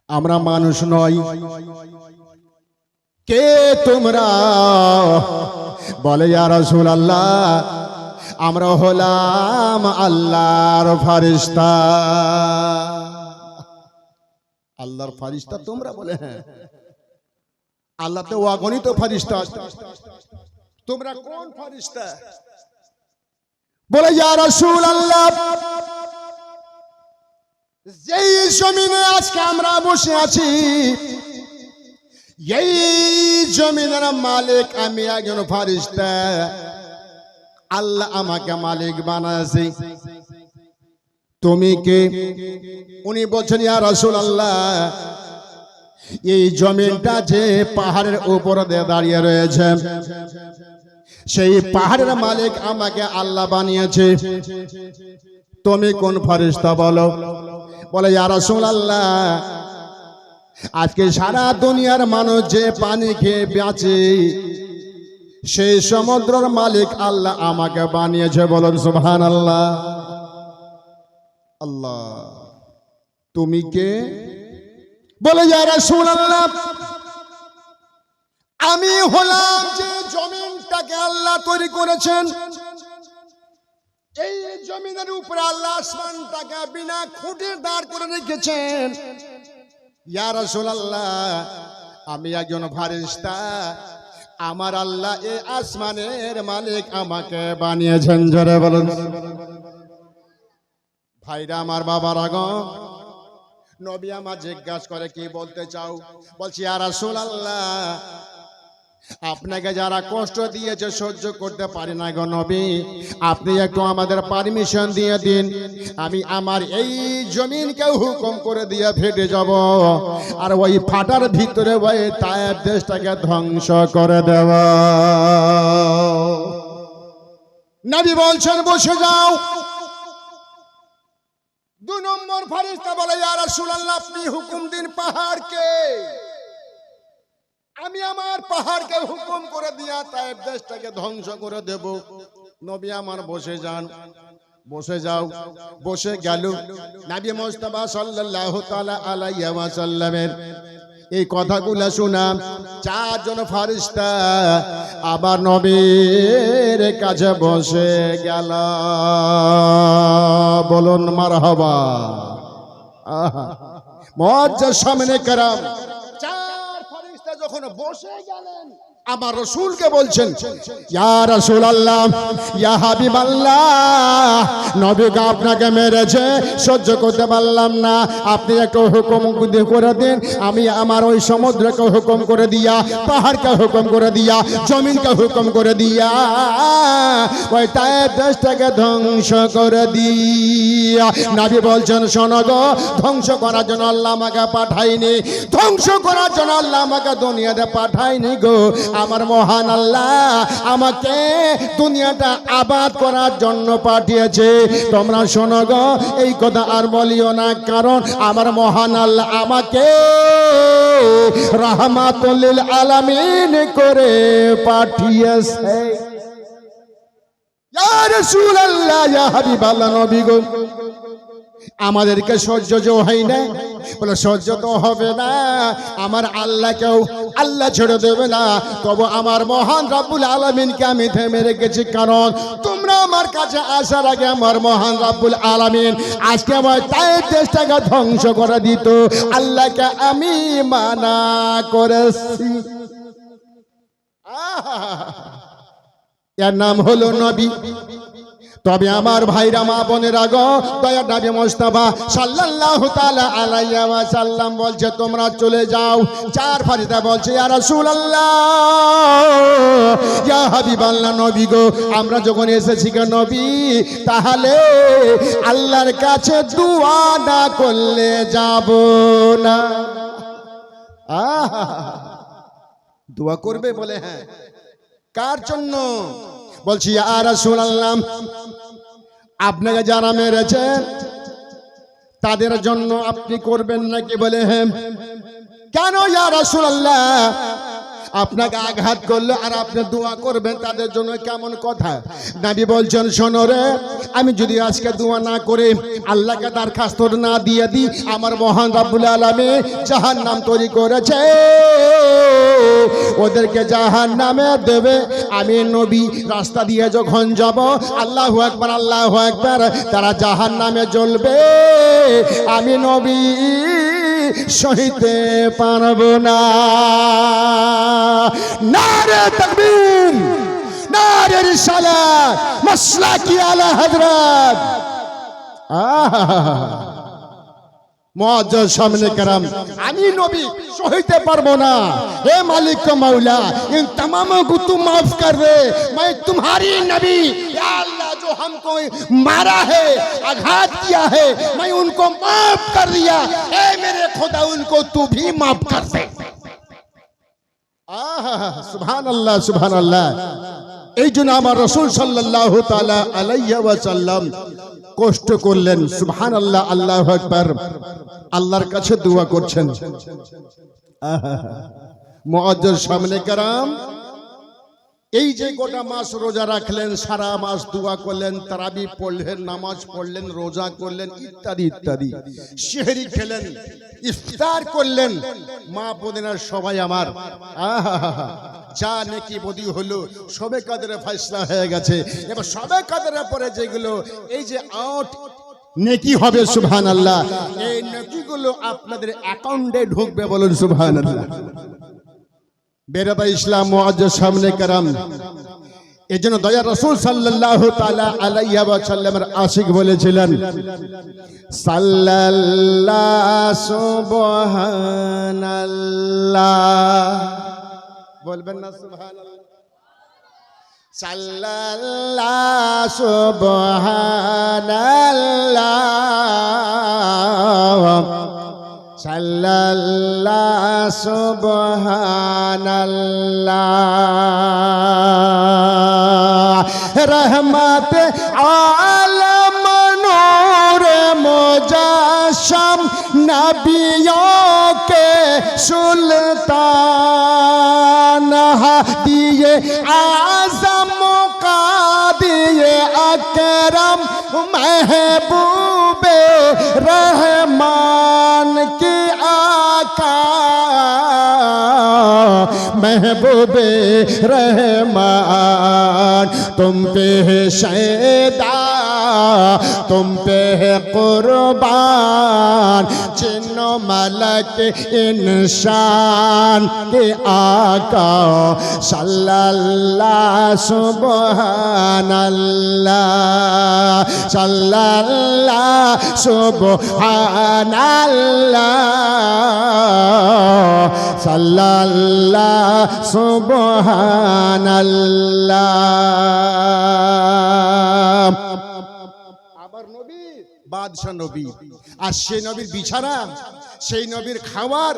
আমরা মানুষ নই। কে তোমরা? বলে ইয়া রাসূলুল্লাহ আমরা হলাম আল্লাহর ফেরেশতা। আল্লাহর ফেরেশতা তোমরা? বলে হ্যাঁ। আল্লাহ তো অগণিত ফেরেশতা, তোমরা কোন ফেরেশতা? বলে ইয়া রাসূলুল্লাহ যেই জমিনে আজকে আমরা বসে আছি এই জমিনের মালিক আমি একজন ফেরেশতা। আল্লাহ আমাকে মালিক বানাইছে। তুমি কে? উনি বলছেন ইয়া রাসূলুল্লাহ এই জমিনটা যে পাহাড়ের উপর দিয়ে দাঁড়িয়ে রয়েছে, সেই পাহাড়ের মালিক আমাকে আল্লাহ বানিয়েছে। তুমি কোন ফেরেশতা বলো? বলে ইয়া রাসূলুল্লাহ, আজকে সারা দুনিয়ার মানুষ যে পানি খেয়ে বাঁচে, সেই সমুদ্রের মালিক আল্লাহ আমাকে বানিয়েছে। বলুন সুবহানাল্লাহ। আল্লাহ, তুমি কে? বলে ইয়া রাসূলুল্লাহ, আমি হলাম যে জমিনটাকে আল্লাহ তৈরি করেছেন, এই জমিনের উপরে আল্লাহ আসমানটাকে বিনা খুঁটে দাঁড় করে রেখেছেন। ইয়া রাসূলুল্লাহ, আমি একজন ফেরেশতা, আমার আল্লাহ এই আসমানের মালিক আমাকে বানিয়েছেন। জোরে বলুন। ভাইরা আমার, বাবারা গো, নবী আমার জিজ্ঞাসা করে কি বলতে চাও? বলছি ইয়া রাসূলুল্লাহ, আপনাকে যারা কষ্ট দিয়েছে সহ্য করতে পারি না গো নবী, আপনি একটু আমাদের পারমিশন দিয়ে দিন, আমি আমার এই জমিনকে হুকুম করে দিয়ে ফেটে যাব, আর ওই ফাটার ভিতরে ওই তায়েব দেশটাকে ধ্বংস করে দেব। নবী বলছেন বসে যাও। 2 নম্বর ফেরেশতা বলে ইয়া রাসূলুল্লাহ, আপনি হুকুম দিন পাহাড়কে, আমি আমার পাহাড়কে হুকুম করে দিয়া তায়েব দেশটাকে ধ্বংস করে দেব। নবী আমার বসে যান। বসে যাও। বসে গেল। নবী মুস্তাফা সাল্লাল্লাহু তাআলা আলাইহি ওয়াসাল্লামের এই কথাগুলো শোনা 4 জন ফেরেশতা আবার নবীর কাছে বসে গেল। বলুন মারহাবা। মুআজ্জাজ সামনে کرام, 4 ফেরেশতা যখন বসে গেলেন, আমার রাসূলকে বলছেন ইয়া রাসূলুল্লাহ, ইয়া হাবিবাল্লাহ, নবী গো আপনাকে মেরেছে, সহ্য করতে পারলাম না, আপনি একটু হুকুম করে দিন, আমি আমার ওই সমুদ্রকে হুকুম করে দিয়া, পাহাড়কে হুকুম করে দিয়া, জমিনকে হুকুম করে দিয়া ওই তায়েব দেশটাকে ধ্বংস করে দিয়া। নবী বলছেন শোনো গো, ধ্বংস করার জন্য আল্লাহ আমাকে পাঠায়নি, ধ্বংস করার জন্য আল্লাহ আমাকে দুনিয়াতে পাঠায়নি গো, আমার মহান আল্লাহ আমাকে দুনিয়াটা আবাদ করার জন্য পাঠিয়েছে। তোমরা শোনো গো, এই কথা আর বলিও না, কারণ আমার মহান আল্লাহ আমাকে রাহমাতুল লিল আলামিন করে পাঠিয়েছে। ইয়া রাসূলুল্লাহ, ইয়া হাবিবাল্লাহ, নবী গো আমাদেরকে সহ্য যে হয় না, বলে সহ্য তো হবে না, আমার আল্লাহকেও আল্লাহ ছেড়ে দেবে না, তবু আমার মহান রব্বুল আলামিনকে আমি থেমে রেখেছি, কারণ তোমরা আমার কাছে আসার আগে আমার মহান রব্বুল আলামিন আজকে আমার তায়েব দেশটাকে ধ্বংস করে দিত, আল্লাহকে আমি মানা করেছি। এর নাম হলো নবী। তবে আমার ভাইরা, মা বোনেরা গো, দয়ার নবী মুস্তাফা সাল্লাল্লাহু তাআলা আলাইহি ওয়াসাল্লাম বলছে তোমরা চলে যাও। 4 ফেরেশতা বলছে ইয়া রাসূলুল্লাহ, ইয়া হাবিবাল্লাহ, নবী গো আমরা যখন এসেছি গো নবী, তাহলে আল্লাহর কাছে দোয়া না করলে যাব না। দোয়া করবে? বলে হ্যাঁ। কার জন্য? বলছি ইয়া রাসূলুল্লাহ, আপনাকে যারা মেরেছে তাদের জন্য আপনি করবেন নাকি? বলে হ্যাঁ। কেন ইয়া রাসূলুল্লাহ, আপনাকে আঘাত করলে আর আপনি দোয়া করবেন তাদের জন্য, কেমন কথা? নবী বলছেন শোনো রে, আমি যদি আজকে দোয়া না করে আল্লাহকে দরখাস্ত না দিয়ে দিই, আমার মহান রব্বুল আলামিন জাহান্নাম তৈরি করেছে, ওদেরকে জাহান্নামে দেবে। আমি নবী রাস্তা দিয়ে যখন যাব, আল্লাহু আকবার আল্লাহু আকবার, তারা জাহান্নামে জ্বলবে, আমি নবী সহিতে পারবো না। নারে তাকবীর, নারে রিসালাত, মাসলাকি আলা হযরত। মুআজ্জাজ সামনে کرام, আমি নবী সহিতে পারবো না, হে মালিক কা মৌলা, इन तमामों को तू माफ कर दे, मैं तुम्हारी नबी, या अल्लाह जो हमको मारा है, आघात किया है, मैं उनको माफ कर दिया, ए मेरे खुदा उनको तू भी माफ कर दे। সুবহানাল্লাহ সুবহানাল্লাহ। এই জন্য আমার রাসূল সাল্লাল্লাহু তাআলা আলাইহি ওয়াসাল্লাম কষ্ট করলেন। সুবহানাল্লাহ, আল্লাহু আকবার। আল্লাহর কাছে দোয়া করছেন। মুআজ্জাজ সামনে کرام, এই যে গোটা মাস রোজা রাখলেন, সারা মাস দোয়া করলেন, তারাবি পড়লেন, নামাজ পড়লেন, রোজা করলেন, ইত্যাদি ইত্যাদি, সেহরি খেলেন, ইফতার করলেন, মা বোনেরা সবাই আমার যা নেকি বদি হলো, সবে কাদরে ফয়সালা হয়ে গেছে। এবার সবে কাদরের পরে যেগুলো এই যে 8 নেকি হবে, সুবহানাল্লাহ, এই নেকিগুলো আপনাদের অ্যাকাউন্টে ঢুকবে, বলুন সুবহানাল্লাহ। বেরাদা ইসলাম মুআজ্জাজ সামনে کرام, এজন্য দয়া রাসূল সাল্লাল্লাহু তাআলা আলাইহি ওয়া সাল্লামের আশিক বলেছিলেন, সাল্লাল্লাহু সুবহানাল্লাহ, বলবেন না সুবহানাল্লাহ, সাল্লাল্লাহু সুবহানাল্লাহ, সাল্লাল্লাহু সুবহানাল্লাহ। রহমত আলম নূর মুজাসসাম নবিयों के सुल्तान दिए आज़म का दिए अकरम महबूबे रहमान की आका महबूबे रहमान, तुम पे है शैदा तुम पे है कुर्बान, जिन्नो मलक इंसान के आका सल्लल्लाहु सुबहानल्लाह, सल्लल्लाहु सुबहानल्लाह, सल्लल्लाहु सुबहानल्लाह। আবার নবী বাদশা নবী, আর সেই নবীর বিছানা, সেই নবীর খাবার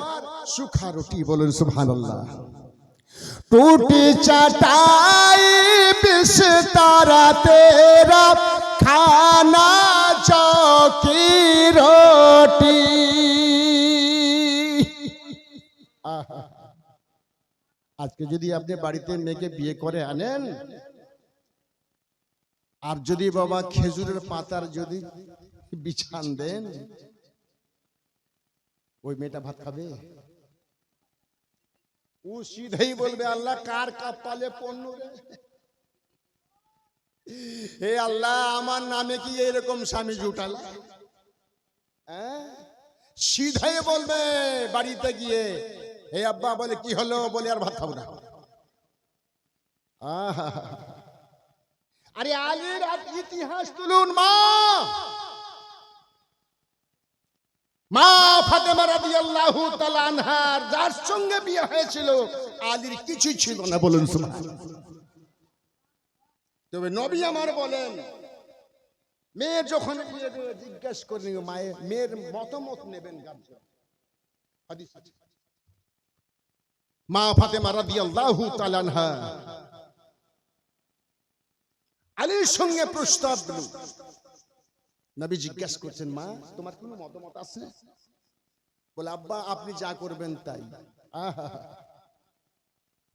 সুখা রুটি, বলুন সুবহানাল্লাহ। टूटी चटाई बिस्तरा तेरा, खाना चौकी रोटी। আজকে যদি আপনি বাড়িতে মেয়েকে বিয়ে করে আনেন, আর যদি বাবা খেজুরের পাতার যদি বিছান দেন, ওই মেয়েটা ভাত খাবে? ও সিধেই বলবে, আল্লাহ কার কপালে পণ্য রে, হে আল্লাহ আমার নামে কি এরকম স্বামী জুটালা? সিধেই বলবে বাড়িতে গিয়ে, হে আব্বা, বলে কি হলো, বলে আর ভাত খাবো না। আরে আলীর ইতিহাস তুলুন, মা ফাতেমা রাদিয়াল্লাহু তাআলা আনহার যার সঙ্গে বিয়ে হয়েছিল, আলীর কিছু ছিল না, বলুন সুবহানাল্লাহ। তবে নবী আমার বলেন, মেয়ে যখন বিয়ে দিয়ে জিজ্ঞেস করেন মেয়ের মতামত নেবেন, হাদিস আছে। মা ফাতেমা রাদিয়াল্লাহু তাআলা আনহা আলীর সঙ্গে প্রস্তাব দিল। নবী জিজ্ঞেস করছেন, মা তোমার কোনো মতামত আছে? বলে, আব্বা আপনি যা করবেন তাই।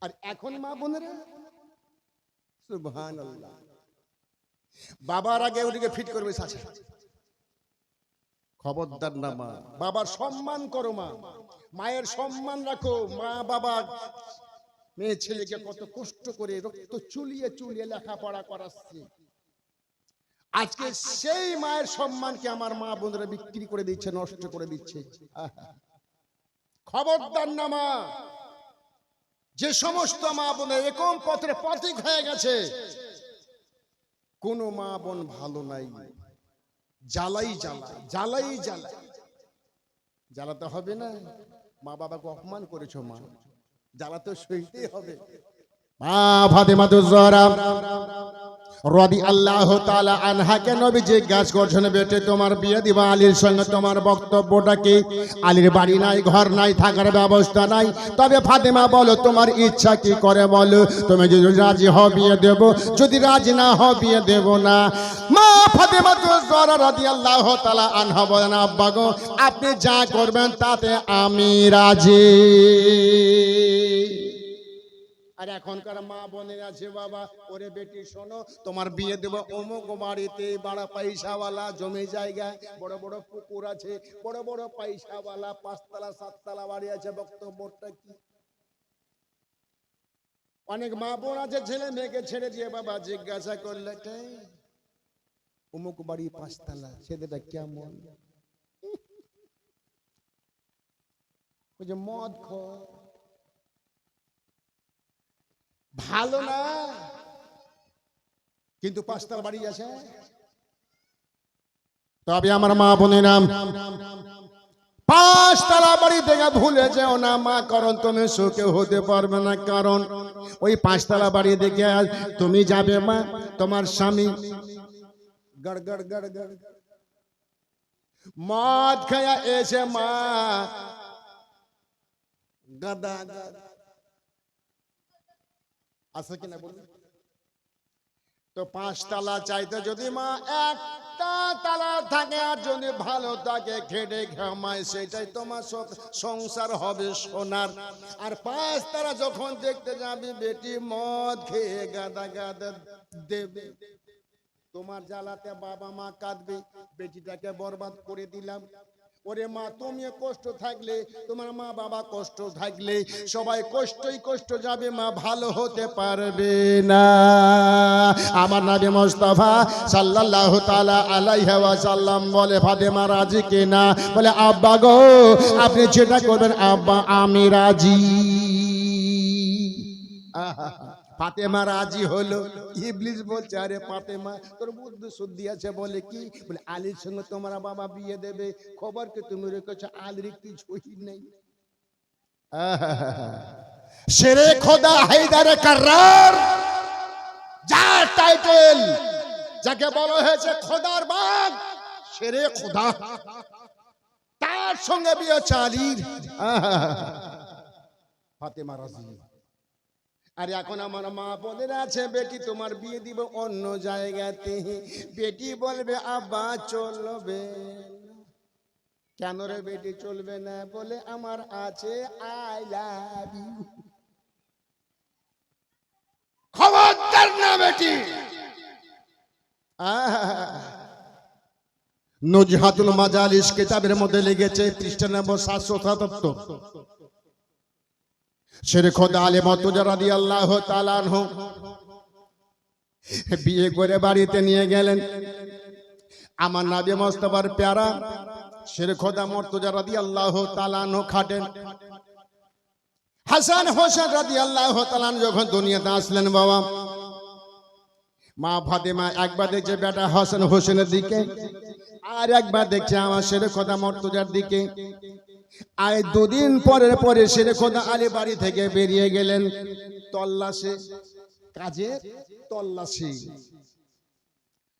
আর এখন মা বোনেরা, সুবহানাল্লাহ, বাবার আগে ওদিকে ফিট করবে সাথে, খবরদার না মা, বাবার সম্মান করো, মা মায়ের সম্মান রাখো। মা বাবা মেয়ে ছেলেকে কত কষ্ট করে রক্ত চুলিয়ে চুলিয়ে লেখাপড়া করাচ্ছে, আজকে সেই মায়ের সম্মানকে আমার মা বোনেরা বিক্রি করে দিচ্ছে, নষ্ট করে দিচ্ছে। খবরদার না মা। যে সমস্ত মা বোনের এরকম পথের পথিক হয়ে গেছে, কোন মা বোন ভালো নাই, জ্বালাই জ্বালাই জ্বালাই জ্বালাই, জ্বালাতে হবে না? মা বাবাকে অপমান করেছো মা, জ্বালাতে সইতেই হবে। মা ফাতেমা তুজ-জোহরা রাদিয়াল্লাহু তাআলা আনহাকে নবী জিজ্ঞাসা করছেন, বেটে তোমার বিয়ে দিবা আলীর সঙ্গে, তোমার বক্তব্যটা কি? আলীর বাড়ি নাই, ঘর নাই, থাকার ব্যবস্থা নাই, তবে ফাতেমা বলো তোমার ইচ্ছা কি করে বলো, তুমি যদি রাজি হও বিয়ে দেব, যদি রাজি না হও বিয়ে দেব না। মা ফাতেমা জোহরা রাদিয়াল্লাহু তাআলা আনহা বলেন, আব্বা গো আপনি যা করবেন তাতে আমি রাজি। আর এখনকার মা বোনের আছে, বাবা ওরে বেটি শোনো, তোমার বিয়ে দেবো অমুক বাড়িতে, বড় পয়সাওয়ালা, জমি জায়গায় বড় বড় পুকুর আছে, বড় বড় পয়সাওয়ালা, 5 তলা 7 তলা বাড়ি আছে, বক্তব্যটা কি? অনেক মা বোন আছে ছেলে মেয়েকে ছেড়ে দিয়ে বাবা জিজ্ঞাসা করলে অমুক বাড়ি 5 তলা, ছেলেটা কেমন? মদ খোর, ভালো না, কিন্তু 5 তলা বাড়ি আছে। তবে আমার মা বোনের নাম 5 তলা বাড়ি থেকে ভুলে যেও না মা, কারণ তুমি সুখে হতে পারবে না, কারণ ওই 5 তলা বাড়ি দেখে তুমি যাবে মা, তোমার স্বামী গড় গড় গড় গড় মদ খায়া এসে মা গাদা আছে কিনা বলুন তো? 5 তলা চাইতে যদি মা একটা তালা থাকে, আর যদি ভালো থাকে, খেটে ঘামায়, সেটাই তোমার সংসার হবে সোনার। আর 5 তলা যখন দেখতে যাবি বেটি মদ খেয়ে গাদা গাদা দেবে, তোমার জ্বালাতে বাবা মা কাঁদবে, বেটিটাকে বরবাদ করে দিলাম। ওরে মা তুমি কষ্ট থাকলে, তোমার মা বাবা কষ্ট থাকলে, সবাই কষ্টই কষ্ট যাবে মা, ভালো হতে পারবে না। আমার নবী মুস্তাফা সাল্লাল্লাহু তাআলা আলাইহি ওয়াসাল্লাম বলে, ফাতেমা রাজি কিনা? বলে আব্বা গো আপনি যেটা করবেন আব্বা আমি রাজি। ফাতেমা রাজি হলো। ইবলিস বলছে, আরে ফাতেমা তোর বুদ্ধি শুদ্ধি আছে? বলে কি? বলে আলীর সঙ্গে তোমার বাবা বিয়ে দেবে, খবর কি তুমি রেখেছো? আলীর কিছুই নেই। শেরে খোদা হায়দারে কার্রার, যার টাইটেল, যাকে বলা হয়েছে খোদার বাপ, শেরে খোদা, তার সঙ্গে বিয়ে আলীর। ফাতেমা রাজি। আর এখন আমার মা বোনেরা আছে, বেটি তোমার বিয়ে দিব অন্য জায়গাতে, বেটি বলবে আব্বা চলবে। কেন রে বেটি চলবে না? বলে আমার আছে আই লাভ ইউ। খবরদার না বেটি। নুজহাতুল মাজালিস কিতাবের মধ্যে লিখেছে, পৃষ্ঠা নম্বর 777, শেরে খোদা আলী মর্তুজা রাদিয়াল্লাহু তাআলা আনহু বিয়ে করে বাড়িতে নিয়ে গেলেন। আমার নবী মুস্তাফার প্যারা শেরে খোদা মর্তুজা রাদিয়াল্লাহু তাআলা আনহু খাটেন। হাসান হোসেন রাদিয়াল্লাহু তাআলা যখন দুনিয়াতে আসলেন বাবা, মা ফাতেমা একবার দেখছে বেটা হাসান হোসেনের দিকে, আর একবার দেখছে আমার শেরে খোদা মর্তুজার দিকে। আর 2 দিন পরের পরে শেরে খোদা আলী বাড়ি থেকে বেরিয়ে গেলেন তল্লাশি, কাজের তল্লাশি।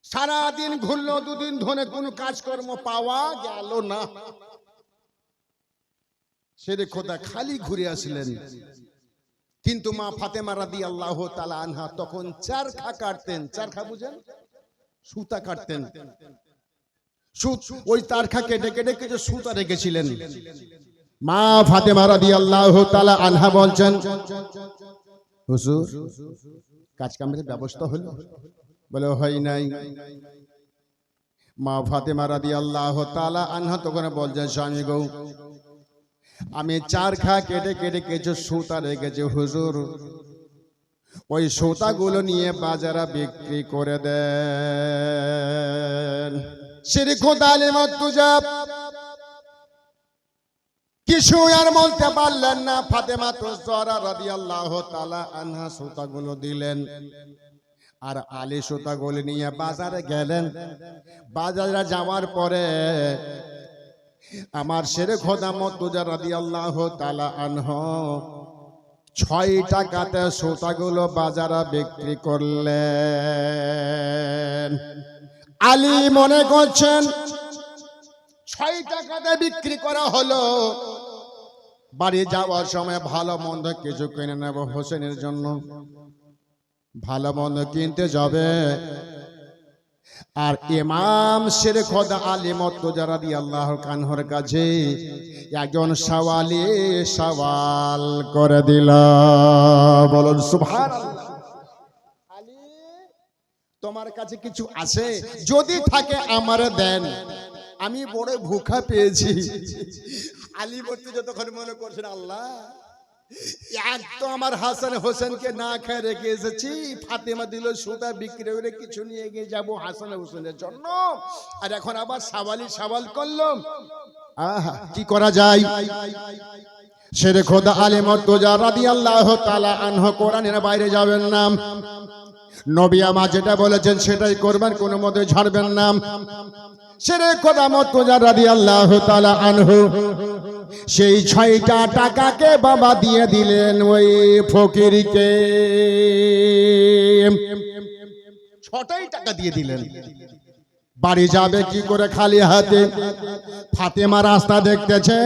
সারাদিন ঘুরলো, 2 দিন ধরে কোনো কাজকর্ম পাওয়া গেল না। শেরে খোদা খালি ঘুরে আসলেন। কিন্তু মা ফাতেমা রাদিয়াল্লাহু তাআলা আনহা তখন চারখা কাটতেন। চারখা বুঝেন? সুতা কাটতেন। ওই চারখা কেটে কেটে কিছু সুতা রেখেছিলেন। মা ফাতেমা রাদিয়াল্লাহু তাআলা আনহা বলছেন, হুজুর কাজ কামের ব্যবস্থা হলো? বলে হয় নাই। মা ফাতেমা রাদিয়াল্লাহু তাআলা আনহা তখন বলছেন, স্বামী গো আমি চারখা কেটে কেটে কিছু সুতা রেখেছি হুজুর, ওই সুতাগুলো নিয়ে বাজারে বিক্রি করে দেন। শেরে খোদা আলী মর্তুজা কিছু আর বলতে পারলেন না। ফাতেমা জোহরা রাদিয়াল্লাহু তাআলা আনহা সুতাগুলো দিলেন, আর আলী সুতাগুলো নিয়ে বাজারে গেলেন। বাজারে যাওয়ার পরে আমার শেরে খোদা মর্তুজা রাদিয়াল্লাহু তাআলা আনহু 6 টাকাতে সুতাগুলো বাজারে বিক্রি করলেন। আলী মনে করছেন 6 টাকাতে বিক্রি করা হলো, বাড়ি যাওয়ার সময় ভালো মন্দ কিছু কিনে নেব হোসেনের জন্য। ভালো মন্দ কিনতে যাবে, আর ইমাম শেরে খোদা আলী মুর্তজা রাদিয়াল্লাহু আনহুর কাছে একজন সওয়ালি সওয়াল করে দিল। বলুন সুবহানাল্লাহ। আলী, তোমার কাছে কিছু আছে? যদি থাকে আমারে দেন, আমি বড় ভুখা পেয়েছি। আলী মুর্তজা তখন মনে করছেন, আল্লাহ, এক তো আমার হাসান হোসেনকে না খেয়ে রেখে এসেছি, ফাতেমা দিল সুতা বিক্রি করে কিছু নিয়ে গিয়ে যাবো হাসান হোসেনের জন্য, আর এখন আবার সওয়ালি সওয়াল করলাম, আহা কি করা যায়? শেরে খোদা আলী মুর্তজা রাদিয়াল্লাহু তাআলা আনহু কোরআনের বাইরে যাবেন না, নবী আমার যেটা বলেছেন সেটাই করবেন, কোনো মতে ছাড়বেন না। শেরে খোদা মুর্তজা রাদিয়াল্লাহু তাআলা আনহু সেই 6টা টাকাকে বাবা দিয়ে দিলেন ওই ফকিরকে। 6টাই টাকা দিয়ে দিলেন। বাড়ি যাবে কি করে খালি হাতে? ফাতেমা রাস্তা দেখতেছে,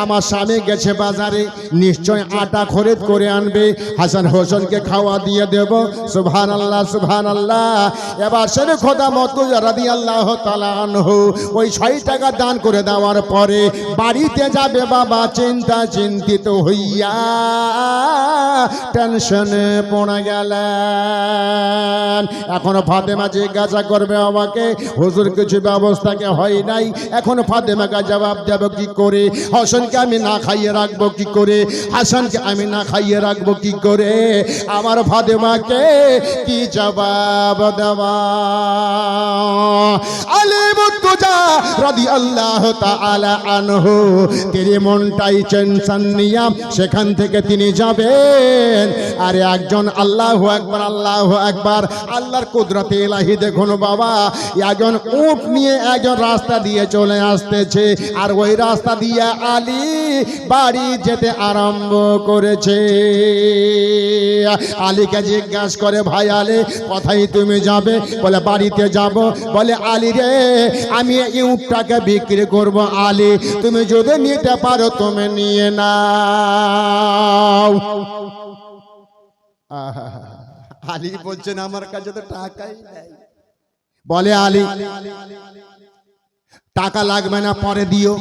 আমার স্বামী গেছে বাজারে, নিশ্চয় আটা খরিদ করে আনবে, হাসান হোসেনকে খাওয়া দিয়ে দেব। সুবহানাল্লাহ সুবহানাল্লাহ। এবার শেরে খোদা মুর্তজা রাদিয়াল্লাহু তাআলা আনহু ওই 6 টাকা দান করে দেওয়ার পরে বাড়িতে যাবে বাবা চিন্তিত হইয়া টেনশনে পড়ে গেলেন। এখন ফাতেমা জিজ্ঞাসা করবে আমাকে, হুজুর কিছু ব্যবস্থা কে হয় নাই, এখন ফাতেমাকে জবাব দেব কি করে? হোসেনকে আমি না খাইয়ে রাখবো কি করে? হাসানকে আমি না খাইয়ে রাখবো কি করে? আমার ফাতেমাকে কি জবাব দেওয়া? আলী মুর্তজা রাদিয়াল্লাহু তাআলা আনহু তিনি মনটাই টেনশন নিয়া সেখান থেকে তিনি যাবেন। আরে একজন আল্লাহু আকবার আল্লাহু আকবার, আল্লাহর কুদরতে ইলাহি দেখুন বাবা, একজন উট নিয়ে একজন রাস্তা দিয়ে চলে আসতেছে, আর ওই রাস্তা দিয়ে আলী বাড়ি যেতে আরম্ভ করেছে। আলীকে জিজ্ঞাসা করে, ভাই আলী কোথায় তুমি যাবে? বলে বাড়িতে যাব। বলে আলী রে, আমি এই উটটাকে বিক্রি করব, আলী তুমি যদি নিতে পারো তুমি নিয়ে নাও। আলী বলছেন আমার কাছে তো টাকাই নেই। বলে আলী টাকা লাগবে না, পরে দিও,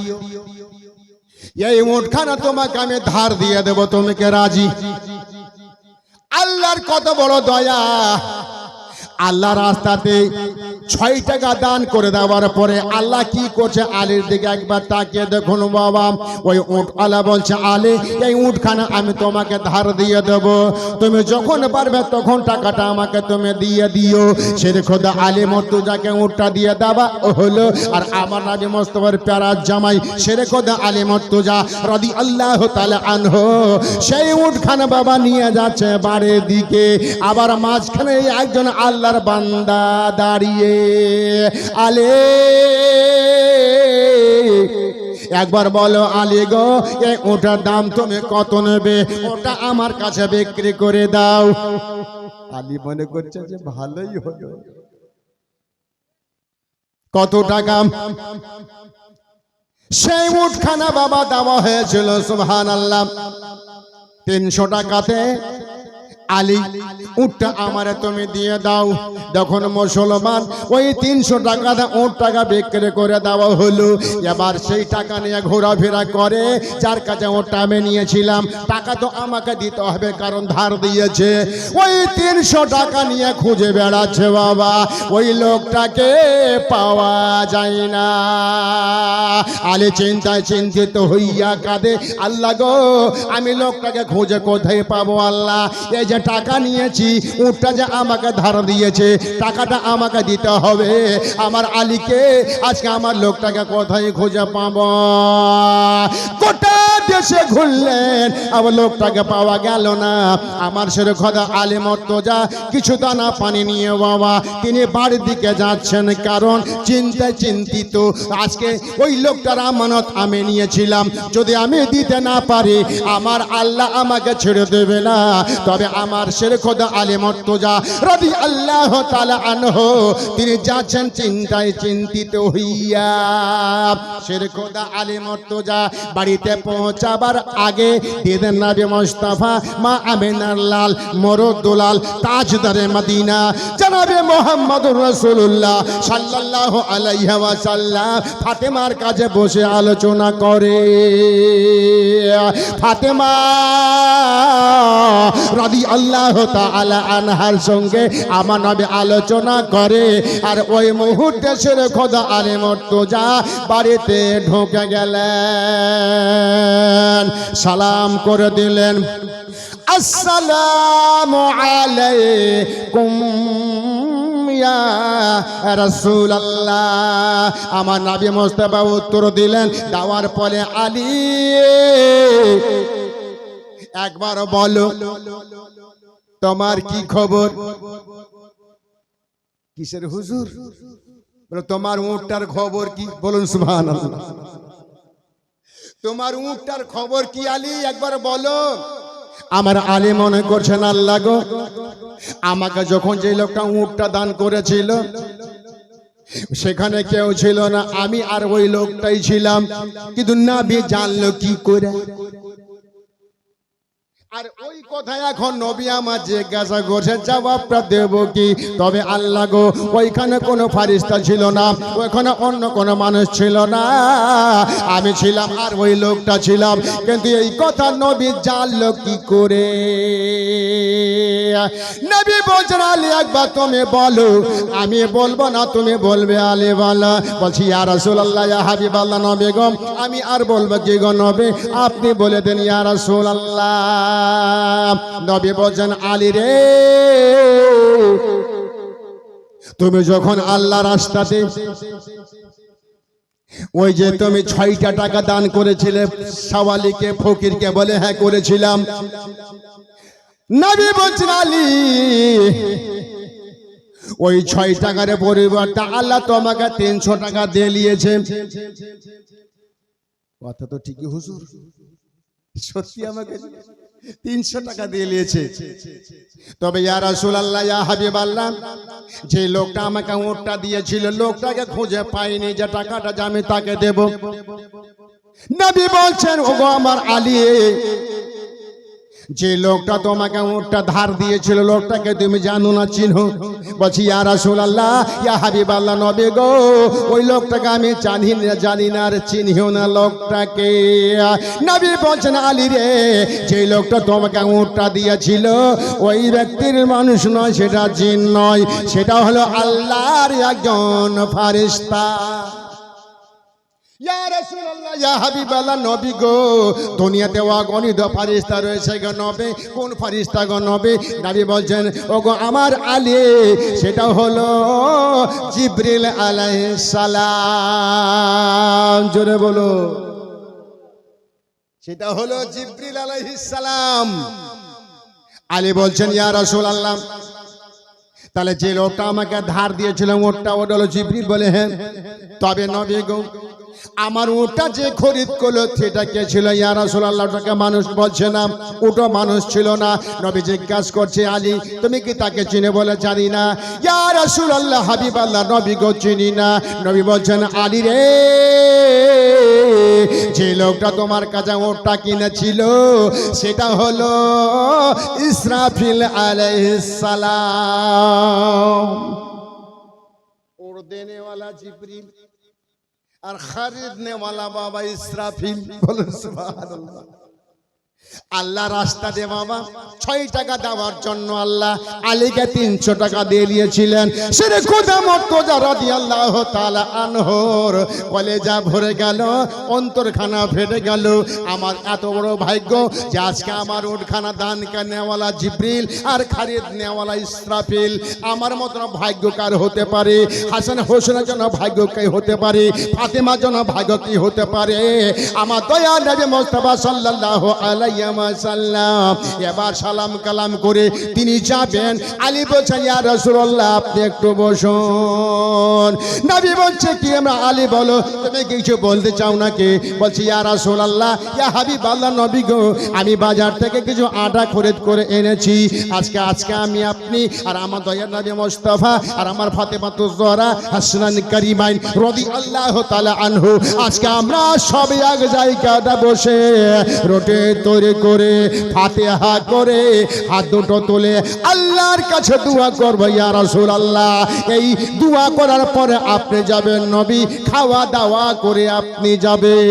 এই উটখানা তোমাকে আমি ধার দিয়ে দেব, তুমি কে রাজি? আল্লাহর কত বড় দয়া, আল্লাহ রাস্তাতে 6 টাকা দান করে দেওয়ার পরে আল্লাহ কি করছে? আলীর দিকে একবার তাকিয়ে দেখুন বাবা, ওই উটওয়ালা বলছে, আলী এই উটখানা আমি তোমাকে ধার দিয়ে দেব, তুমি যখন পারবে তখন টাকাটা আমাকে তুমি দিয়ে দিও। শেরে খোদা আলী মুর্তজাকে উটটা দিয়ে দেওয়া হলো। আর আমার নবী মুস্তাফার প্যারার জামাই শেরে খোদা আলী মুর্তজা রাদিয়াল্লাহু তাআলা আনহু সেই উটখানা বাবা নিয়ে যাচ্ছে বাড়ির দিকে। আবার মাঝখানে একজন আল্লাহর বান্দা দাঁড়িয়ে, আলে একবার বলো আলী গো, এই ওটার দাম তুমি কত নেবে? ওটা আমার কাছে বিক্রি করে দাও। আলী মনে করছে যে ভালোই হলো। কত টাকা? সেই উটখানা বাবা দেওয়া হয়েছিল সুবহানাল্লাহ 300 টাকাতে। আলী উটটা আমারে তুমি দিয়ে দাও। যখন মুসলমান ওই 300 টাকা উট টাকা বিক্রি করে দেওয়া হলো। এবার সেই টাকা নিয়ে ঘোরাফেরা করে, যার কাছে ওটা আমি নিয়েছিলাম টাকা তো আমাকে দিতে হবে, কারণ ধার দিয়েছে। ওই 300 টাকা নিয়ে খুঁজে বেড়াচ্ছে বাবা, ওই লোকটাকে পাওয়া যায় না। আলী চিন্তায় চিন্তিত হইয়া কাঁদে, আল্লাহ গো আমি লোকটাকে খুঁজে কোথায় পাবো? আল্লাহ এই যে টাকা নিয়েছি, উটটা যে আমাকে ধার দিয়েছে, টাকাটা আমাকে দিতে হবে। আমার আলীকে আজকে আমার লোকটাকে কোথায় খুঁজে পাবো? গোটা দেশে ঘুরলেন, আবার লোকটাকে পাওয়া গেল না। আমার শেরে খোদা আলী মুর্তজা কিছু দানা পানি নিয়ে বাবা তিনি বাড়ির দিকে যাচ্ছেন, কারণ চিন্তায় চিন্তিত। আজকে ওই লোকটার আমানত আমি নিয়েছিলাম, যদি আমি দিতে না পারি আমার আল্লাহ আমাকে ছেড়ে দেবে না। তবে আমার শেরে খোদা আলী মুর্তজা রাদিয়াল্লাহু তাআলা আনহু তিনি যাচ্ছেন চিন্তায় চিন্তিত হইয়া। শেরে খোদা আলী মুর্তজা বাড়িতে পৌঁছাবার আগে দিলেন নবী মুস্তাফা মা আমিনার লাল মরদুলাল তাজদারে মদিনা জনাবে মুহাম্মদুর রাসূলুল্লাহ সাল্লাল্লাহু আলাইহি ওয়াসাল্লাম ফাতেমার কাছে বসে আলোচনা করে। ফাতেমা রাদিয়াল্লাহু তাআলা আনহার সঙ্গে আমার নবী আলোচনা করে, আর ওই মুহূর্তে শেরে খোদা আলী মুর্তজা বাড়িতে ঢুকে গেলেন, সালাম করে দিলেন, আসসালামু আলাইকুম ইয়া রাসূলুল্লাহ। আমার নবী মুস্তাফা উত্তর দিলেন, দেওয়ার পরে আলী একবার বলো তোমার কি খবর? কিসের হুজুর? তোমার উটটার খবর কি? বলুন সুবহানাল্লাহ। তোমার উটটার খবর কি আলী একবার বলো। আমার আলী মনে করছেন আল্লাহ গো, আমাকে যখন যে লোকটা উটটা দান করেছিল সেখানে কেউ ছিল না, আমি আর ওই লোকটাই ছিলাম, কিন্তু নবী জানলো কি করে? আর ওই কথা এখন নবী আমার জিজ্ঞাসা করছে, জবাবটা দেব কি? তবে আল্লাহ গো, ওইখানে কোনো ফারিস্তা ছিল না, ওইখানে অন্য কোনো মানুষ ছিল না, আমি ছিলাম আর ওই লোকটা ছিলাম, কিন্তু এই কথা নবী জানলো কি করে? নবী বলছেন আলী একবার তুমি বলো। আমি বলবো না, তুমি বলবে। আলী বলা বলছি ইয়া রাসূলুল্লাহ ইয়া হাবিবাল্লাহ নবী গো, আমি আর বলবো কি গো নবী, আপনি বলে দেন ইয়া রাসূলুল্লাহ। নবী বলছেন আলী রে, তুমি যখন আল্লাহ রাস্তাতে ওই যে তুমি 6টা টাকা দান করেছিলে সাওয়ালিকে ফকিরকে, বলে হ্যাঁ করেছিলাম। নবী বলছেন আলী ওই 6 টাকার পরিবর্তে আল্লাহ তোমাকে 300 টাকা দিয়ে দিয়েছে। কথা তো ঠিকই হুজুর, সত্যি আমাকে 300 টাকা দিয়ে নিয়েছে। তবে ইয়া রাসূলুল্লাহ ইয়া হাবিবাল্লাহ, যে লোকটা আমাকে উটটা দিয়েছিল লোকটাকে খুঁজে পাইনি, যে টাকাটা যে আমি তাকে দেব। নবী বলছেন ওগো আমার আলী, যে লোকটা তোমাকে উটটা ধার দিয়েছিল লোকটাকে তুমি জানো না, চিনো? বলছি ইয়া রাসূলুল্লাহ ইয়া হাবিবাল্লাহ নবী গো, ওই লোকটাকে আমি জানি না আর চিনিও না লোকটাকে। নবী বলছেন আলী রে, যে লোকটা তোমাকে উটটা দিয়েছিল ওই ব্যক্তির মানুষ নয়, সেটা জিন নয়, সেটা হলো আল্লাহর একজন ফেরেশতা। ইয়া রাসূলুল্লাহ ইয়া হাবিবাল্লাহ নবী গো, দুনিয়াতে অগণিত ফেরেশতা রয়েছে গো নবী, কোন ফেরেশতা গো নবী? নবী বলছেন ওগো আমার আলী, সেটা হলো জিবরিল আলাইহিস সালাম। জোরে বলো, সেটা হলো জিবরিল আলাইহিস সালাম। আলী বলছেন ইয়া রাসূলুল্লাহ, তাহলে যে লোকটা আমাকে ধার দিয়েছিল ওটা হলো জিবরিল? বলে হ্যাঁ। তবে নবী গো, আমার ওটা যে খরিদ করলো সেটা কে ছিল? ইয়া রাসূলুল্লাহ, ওটাকে মানুষ বলছে না, ওটা মানুষ ছিল না। নবী জিজ্ঞাসা করছে আলী তুমি কি তাকে চিনে? বলে জানি না। ইয়া রাসূলুল্লাহ হাবিবাল্লাহ নবী গো চিনি না। নবী বলছেন আলী রে, যে লোকটা তোমার কাছে ওটা কিনেছিল সেটা হলো ইসরাফিল আলাইহিস সালাম। ওড় দেনে वाला জিবরিল আর খরিদনে वाला বাবা ইসরাফিল। বলুন সুবহানাল্লাহ। আল্লাহ রাস্তা দে বাবা 6 টাকা দেওয়ার জন্য আল্লাহ আলীকে 300 টাকা দিয়ে দিয়েছিলেন। সেরে খোদা মুর্তজা রাদিয়াল্লাহু তাআলা আনহুর কলেজা ভরে গেল, অন্তরখানা ফেটে গেল। আমার এত বড় ভাগ্য যে আজকে আমার উটখানা দান নেওয়ালা জিবরিল আর খারিদ নেওয়ালা ইসরাফিল। আমার মতন ভাগ্য কার হতে পারে? হাসান হোসেনের জন্য ভাগ্য কে হতে পারে? ফাতেমার জন্য ভাগ্য কি হতে পারে? আমার দয়া নবী মুস্তাফা সাল্লাল্লাহু আলাইহি ওয়াসাল্লাম এবার সালাম কালাম করে তিনি যাবেন। আলী বলছেন, ইয়া রাসূলুল্লাহ আপনি একটু বসুন। নবী বলছে কি? আমরা আলী বলো তুমি কিছু বলতে চাও নাকি? বলছি ইয়া রাসূলুল্লাহ, ইয়া হাবিবাল্লাহ নবী গো, আমি বাজার থেকে কিছু আটা খরিদ করে এনেছি। আজকে আমি আপনি আর আমার দয়ার নবী মুস্তাফা আর আমার ফাতেমাতুজ জোহরা হাসনান কারিমাইন রাদিয়াল্লাহু তাআলা আনহু আজকে আমরা সব এক জায়গাটা বসে রুটি তৈরি করে ফাতিহা করে হাত দুটো তুলে আল্লাহর কাছে দোয়া করব। ইয়া রাসূলুল্লাহ, এই দোয়া করার পরে আপনি যাবেন নবী, খাওয়া দাওয়া করে আপনি যাবেন।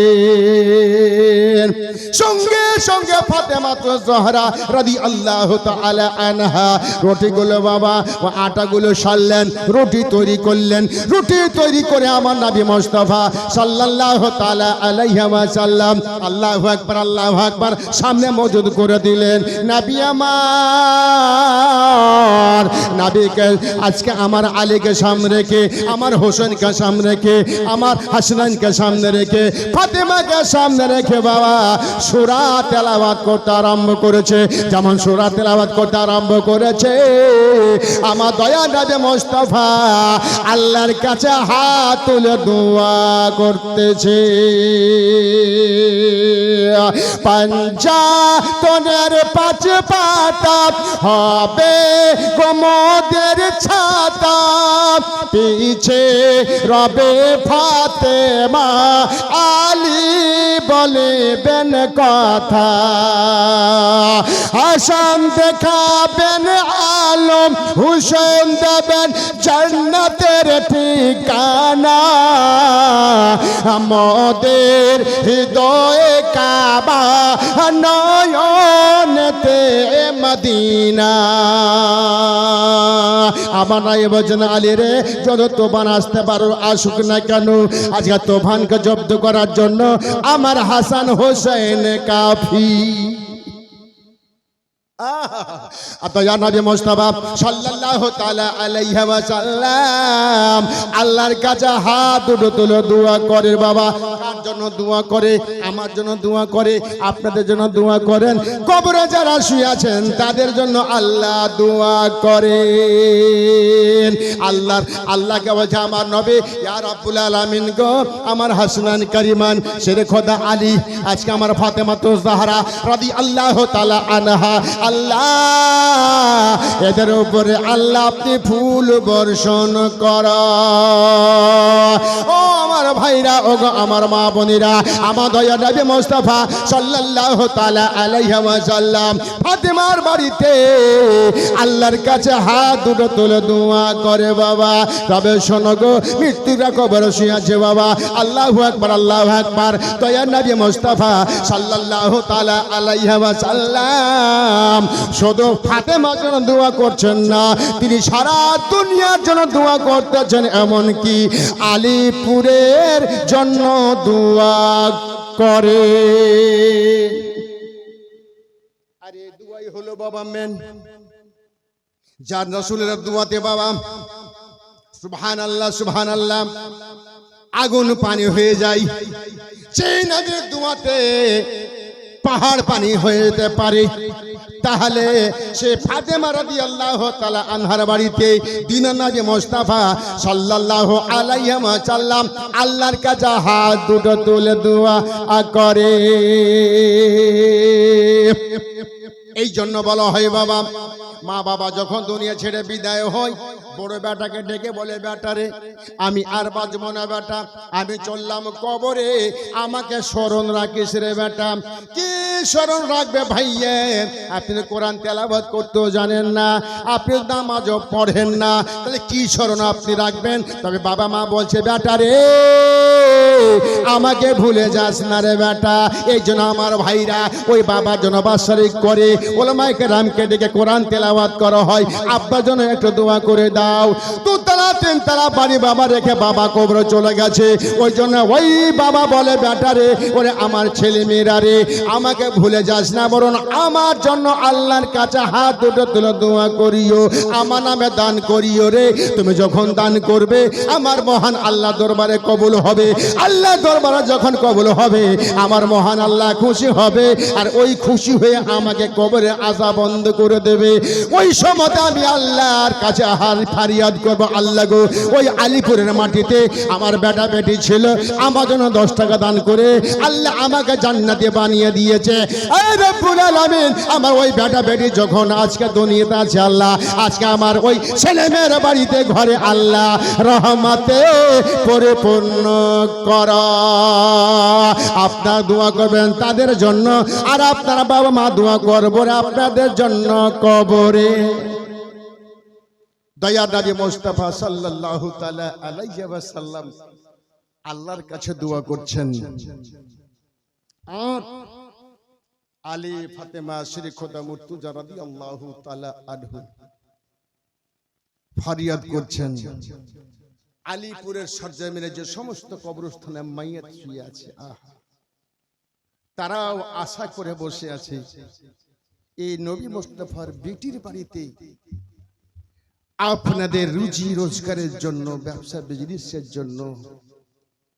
সঙ্গে সঙ্গে ফাতেমাতুজ জোহরা রাদিয়াল্লাহু তাআলা আনহা রুটিগুলো বাবা ও আটাগুলো সারলেন, রুটি তৈরি করলেন। রুটি তৈরি করে আমার নবী মুস্তাফা সাল্লাল্লাহু তাআলা আলাইহি ওয়াসাল্লাম আল্লাহু আকবার আল্লাহু আকবার সামনে মজুদ করে দিলেন। নবী আমার নবীকে আজকে আমার আলীকে সামনে রেখে, আমার হোসেনকে সামনে রেখে, আমার হাসনানকে সামনে রেখে, ফাতেমাকে সামনে রেখে বাবা সূরা তেলাওয়াত করতে আরম্ভ করেছে। যেমন সূরা তেলাওয়াত করতে আরম্ভ করেছে আমার দয়া নবী মুস্তাফা আল্লাহর কাছে হাত তুলে দোয়া করতেছে। পঞ্জাতনের 5 পাতা হবে গোমদের ছাতা, পিছে রবে ফাতেমা আলী বলবেন কথা। হাসান দেখাবেন আলম, হুসেন দেবেন জান্নাতের ঠিকানা। আমাদের হৃদয়ে কাবা, নয়নেতে মদিনা। আমার নাই বচন আলী রে, যত তোফান আসতে পারো আসুক না কেন, আজকে তোফানকে জব্দ করার জন্য আমার হাসান হোসেন কাফি। নবী মুস্তাফা সাল্লাল্লাহু তাআলা আলাইহি ওয়াসাল্লাম আল্লাহর কাছে হাত দুটো তুলে দোয়া করে বাবা। কার জন্য দোয়া করে? আমার জন্য দোয়া করে, আপনাদের জন্য দোয়া করেন। কবরে যারা শুয়ে আছেন তাদের জন্য আল্লাহ দোয়া করেন। আল্লাহকে বলছে আমার নবী, ইয়া রাব্বুল আলামিন গো, আমার হাসনান কারিমান শেরে খোদা আলী, আজকে আমার ফাতেমাতুজ জোহরা রাদিয়াল্লাহু তাআলা আনহা, আল্লাহ এদের উপরে আল্লাহ আপনি ফুল বর্ষণ করা। ও আমার ভাইরা, ও গো আমার মা বোনেরা, আমার দয়া নবী মুস্তাফা সাল্লাল্লাহু তাআলা আলাইহি ওয়াসাল্লাম ফাতেমার বাড়িতে আল্লাহর কাছে হাত দুটো তুলে দোয়া করে বাবা। তবে শোনো গো, মৃত্যুরা কবরে শুয়ে আছে বাবা। আল্লাহু আকবার আল্লাহু আকবার। দয়া নবী মুস্তাফা সাল্লাল্লাহু তাআলা আলাইহি ওয়াসাল্লাম শুধু ফাতেমার জন্য দোয়া করছেন না, তিনি সারা দুনিয়ার জন্য দোয়া করতেছেন। এমনকি আলীপুরের জন্য দোয়া করে। আর এই দোয়াই হলো বাবা মেন, যার রাসূলের দোয়াতে বাবা সুবহানাল্লাহ সুবহানাল্লাহ আগুন পানি হয়ে যায়। সেই নবীর দোয়াতে পাহাড় পানি হয়ে যেতে পারে। তাহলে সে ফাতেমা রাদিয়াল্লাহু তাআলা আনহার বাড়িতে দিন নবী মুস্তাফা সাল্লাল্লাহু আলাইহি ওয়াসাল্লাম আল্লাহর কাছে হাত দুটো তুলে দোয়া করে। এই জন্য বলা হয় বাবা, মা বাবা যখন দুনিয়া ছেড়ে বিদায় হয়, বড় বেটাকে ডেকে বলে, বেটারে আমি আর বাঁচবো না বেটা, আমি চললাম কবরে, আমাকে স্মরণ রাখিস রে বেটা। কি স্মরণ রাখবে ভাইয়া? আপনি কোরআন তেলাওয়াত করতেও জানেন না, আপনি নামাজও পড়েন না, তাহলে কি স্মরণ আপনি রাখবেন? তবে বাবা মা বলছে, বেটারে আমাকে ভুলে যাস না রে বেটা। এই জন্য আমার ভাইরা ওই বাবার জন্য বাৎসরিক করে ওলামায়ে কেরামকে ডেকে কোরআন তেলাওয়াত করা হয়, আব্বার জন্য একটু দোয়া করে দাও। দুতলা তিনতলা বাড়ি বাবা রেখে বাবা কবরে চলে গেছে, ওই জন্য ওই বাবা বলে, বেটারে ওরে আমার ছেলে মেয়েরা রে, আমাকে ভুলে যাস না, বরং আমার জন্য আল্লাহর কাছে হাত দুটো তুলে দোয়া করিও, আমার নামে দান করিও রে। তুমি যখন দান করবে আমার মহান আল্লাহ দরবারে কবুল হবে, আল্লাহ দরবারে যখন কবুল হবে আমার মহান আল্লাহ খুশি হবে, আর ওই খুশি হয়ে আমাকে কবরে আসা বন্ধ করে দেবে। ওই সময় আমি আল্লাহর কাছে ফারিয়াদ করব, আল্লাহ গো ওই আলিপুরের মাটিতে আমার বেটা বেটি ছিল, আমার জন্য 10 টাকা দান করে আল্লাহ আমাকে জান্নাতে বানিয়ে দিয়েছে। এই রব্বুল আলামিন, আমার ওই বেটা বেটি যখন আজকে দুনিয়াতে আছে আল্লাহ, আজকে আমার ওই ছেলে মেয়ের বাড়িতে ঘরে আল্লাহ রহমতে পরিপূর্ণ কর। আপনারা দোয়া করবেন তাদের জন্য, আর আপনারা বাবা মা দোয়া করবেন আপনাদের জন্য কবরে। দয়ার নবী মুস্তাফা সাল্লাল্লাহু তাআলা আলাইহি ওয়াসাল্লাম আল্লাহর কাছে দোয়া করছেন, আর আলী ফাতেমা শ্রী খোদা মুর্তজা রাদিয়াল্লাহু তাআলা আনহু ফরিয়াদ করছেন। আলীপুরের সরজমিনে যে সমস্ত কবরস্থানে মাইয়াত শুয়ে আছে, তারাও আশা করে বসে আছে এই নবী মুস্তাফার বেটির বাড়িতে আপনাদের রুজি রোজগারের জন্য, ব্যবসা বিজনেসের জন্য,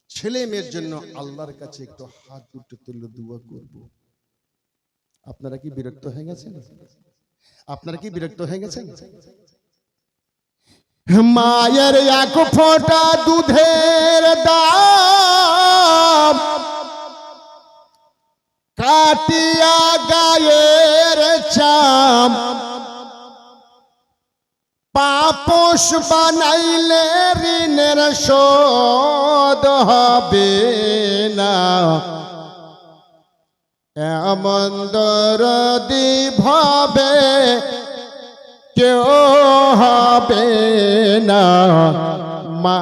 ছেলে মেয়ের জন্য আল্লাহর কাছে একটু হাত দুটো তুলে দোয়া করব। আপনারা কি বিরক্ত হয়ে গেছেন? আপনারা কি বিরক্ত হয়ে গেছেন? মায়ের এক ফোঁটা দুধের দাম কাটিয়া গায়ের চাম, পাপোশ বানাইলে ঋণের শোধ হবে না, এমন দরদি ভাবে কেউ হবে না, মা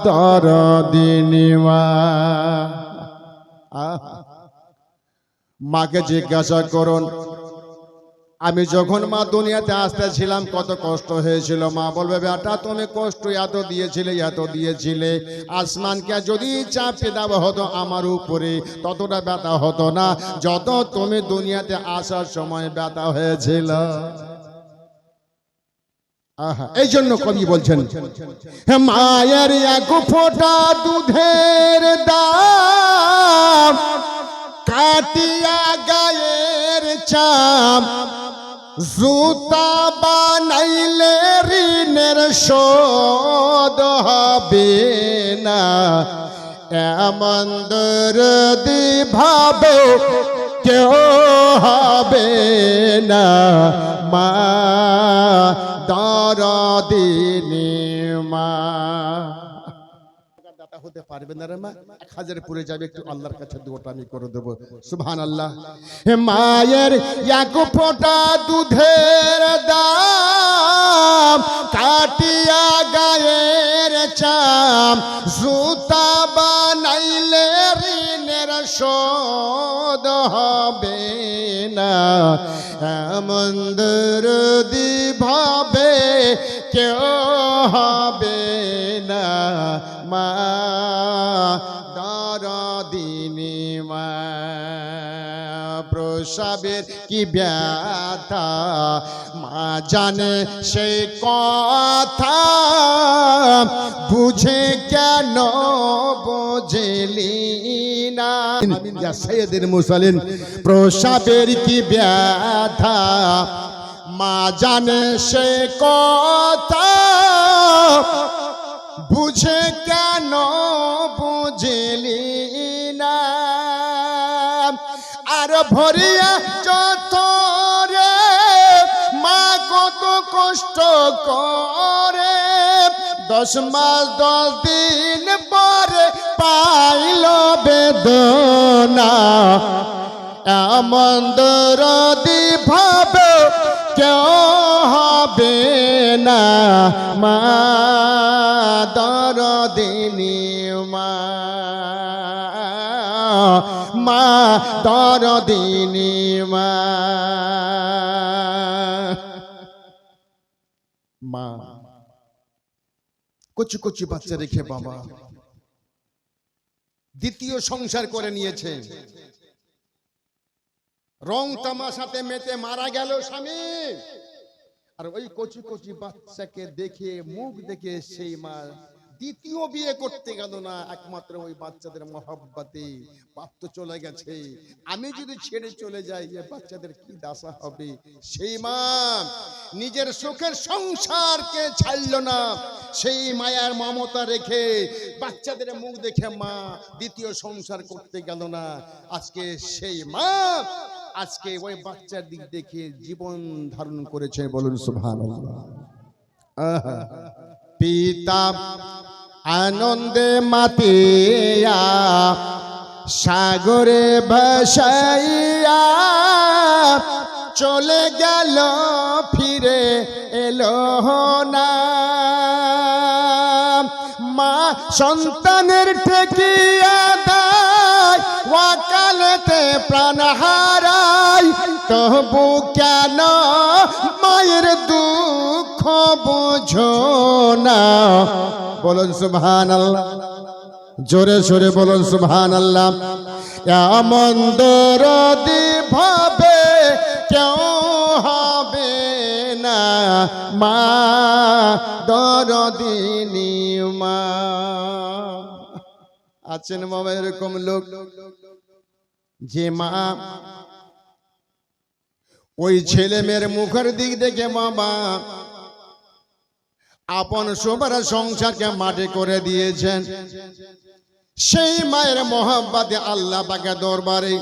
দরদিনী মা। মাকে জিজ্ঞাসা করুন, আমি যখন মা দুনিয়াতে আসতেছিলাম কত কষ্ট হয়েছিল। মা বলবে, বেটা তুমি কষ্ট এত দিয়েছিলে, আসমানকে যদি চাপিয়ে দেওয়া হতো আমার উপরে ততটা ব্যথা হতো না যত তুমি দুনিয়াতে আসার সময় ব্যথা হয়েছিল। এই জন্য কবি বলছেন, মায়ের এক ফোঁটা দুধের দাম কাটিয়া গায়ের চাম, জুতা বানাইলে ঋণের শোধ হবে না, এমন দরদি ভাবে কেউ হবে না, মা দরদিনী মা। হতে পারবে না রে মা, 1000 পড়ে যাবে, একটু আল্লাহর কাছে দোয়াটা আমি করে দেব। সুবহানাল্লাহ। মায়ের এক ফোঁটা দুধের দাম কাটিয়া গায়ের চাম, জুতা বানাইলে ঋণের শোধ হবে না, এমন দরদি ভাবে কেউ হবে না, মা দরদিনী মা। প্রসবের কি ব্যথা মা জানে সেই কথা, বুঝে কেন বুঝলি না। সৈয়দের মুরসালিন, প্রসবের কি ব্যথা মা জানে সে কথা, বুঝে কেন বুঝলি না। আর ভরিয়া যত রে কষ্ট করে 10 মাস 10 দিন পরে পাইল বেদনা এমন দরদি ভাবে কেউ হবে না মা দরদিনী মা মা দরদিনী মা মা কচি কচি বাচ্চা রেখে বাবা দ্বিতীয় সংসার করে নিয়েছে রং তামাশাতে মেতে মারা গেল স্বামী আর ওই কচি কচি বাচ্চাকে দেখে মুখ দেখে সেই মা দ্বিতীয় বিয়ে করতে গেল না একমাত্র ওই বাচ্চাদের মহব্বতে বাপ তো চলে গেছে আমি যদি ছেড়ে চলে যাই যে বাচ্চাদের কি দশা হবে সেই মা নিজের সুখের সংসারকে ছাড়ল না সেই মায়ার মমতা রেখে বাচ্চাদের মুখ দেখে মা দ্বিতীয় সংসার করতে গেল না আজকে সেই মা আজকে ওই বাচ্চার দিক দেখে জীবন ধারণ করেছে বলুন সুবহানাল্লাহ পিতা আনন্দে মাতিয়া সাগরে ভাসাইয়া চলে গেল ফিরে এলো না মা সন্তানের ঠেকিয়া দেয় ওয়াকালতে প্রাণ হারায় তবু কেন মায়ের দুঃখ বুঝো না বলুন সুবহানাল্লাহ জোরে সোরে বলুন সুবহানাল্লাহ এমন দরদি ভাবে কেউ হবে না মা দরদিনী মা আছেন বাবা এরকম লোক যে মা ওই ছেলে মেয়ের মুখের দিক দেখে বাবা আপন সবার সংসারকে মাটি করে দিয়েছেন সেই মায়ের মহব্বতে আল্লাহ পাকের দরবারে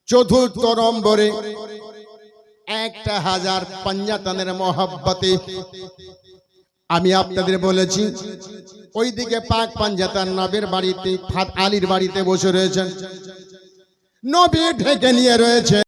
চতুর্থ নম্বরে 1000 পাঞ্জাতনের মহব্বতে আমি আপনাদের বলেছি ওইদিকে পাক পাঞ্জাতন নবীর বাড়িতে ফাত আলীর বাড়িতে বসে রয়েছেন নবী ঢেকে নিয়ে রয়েছে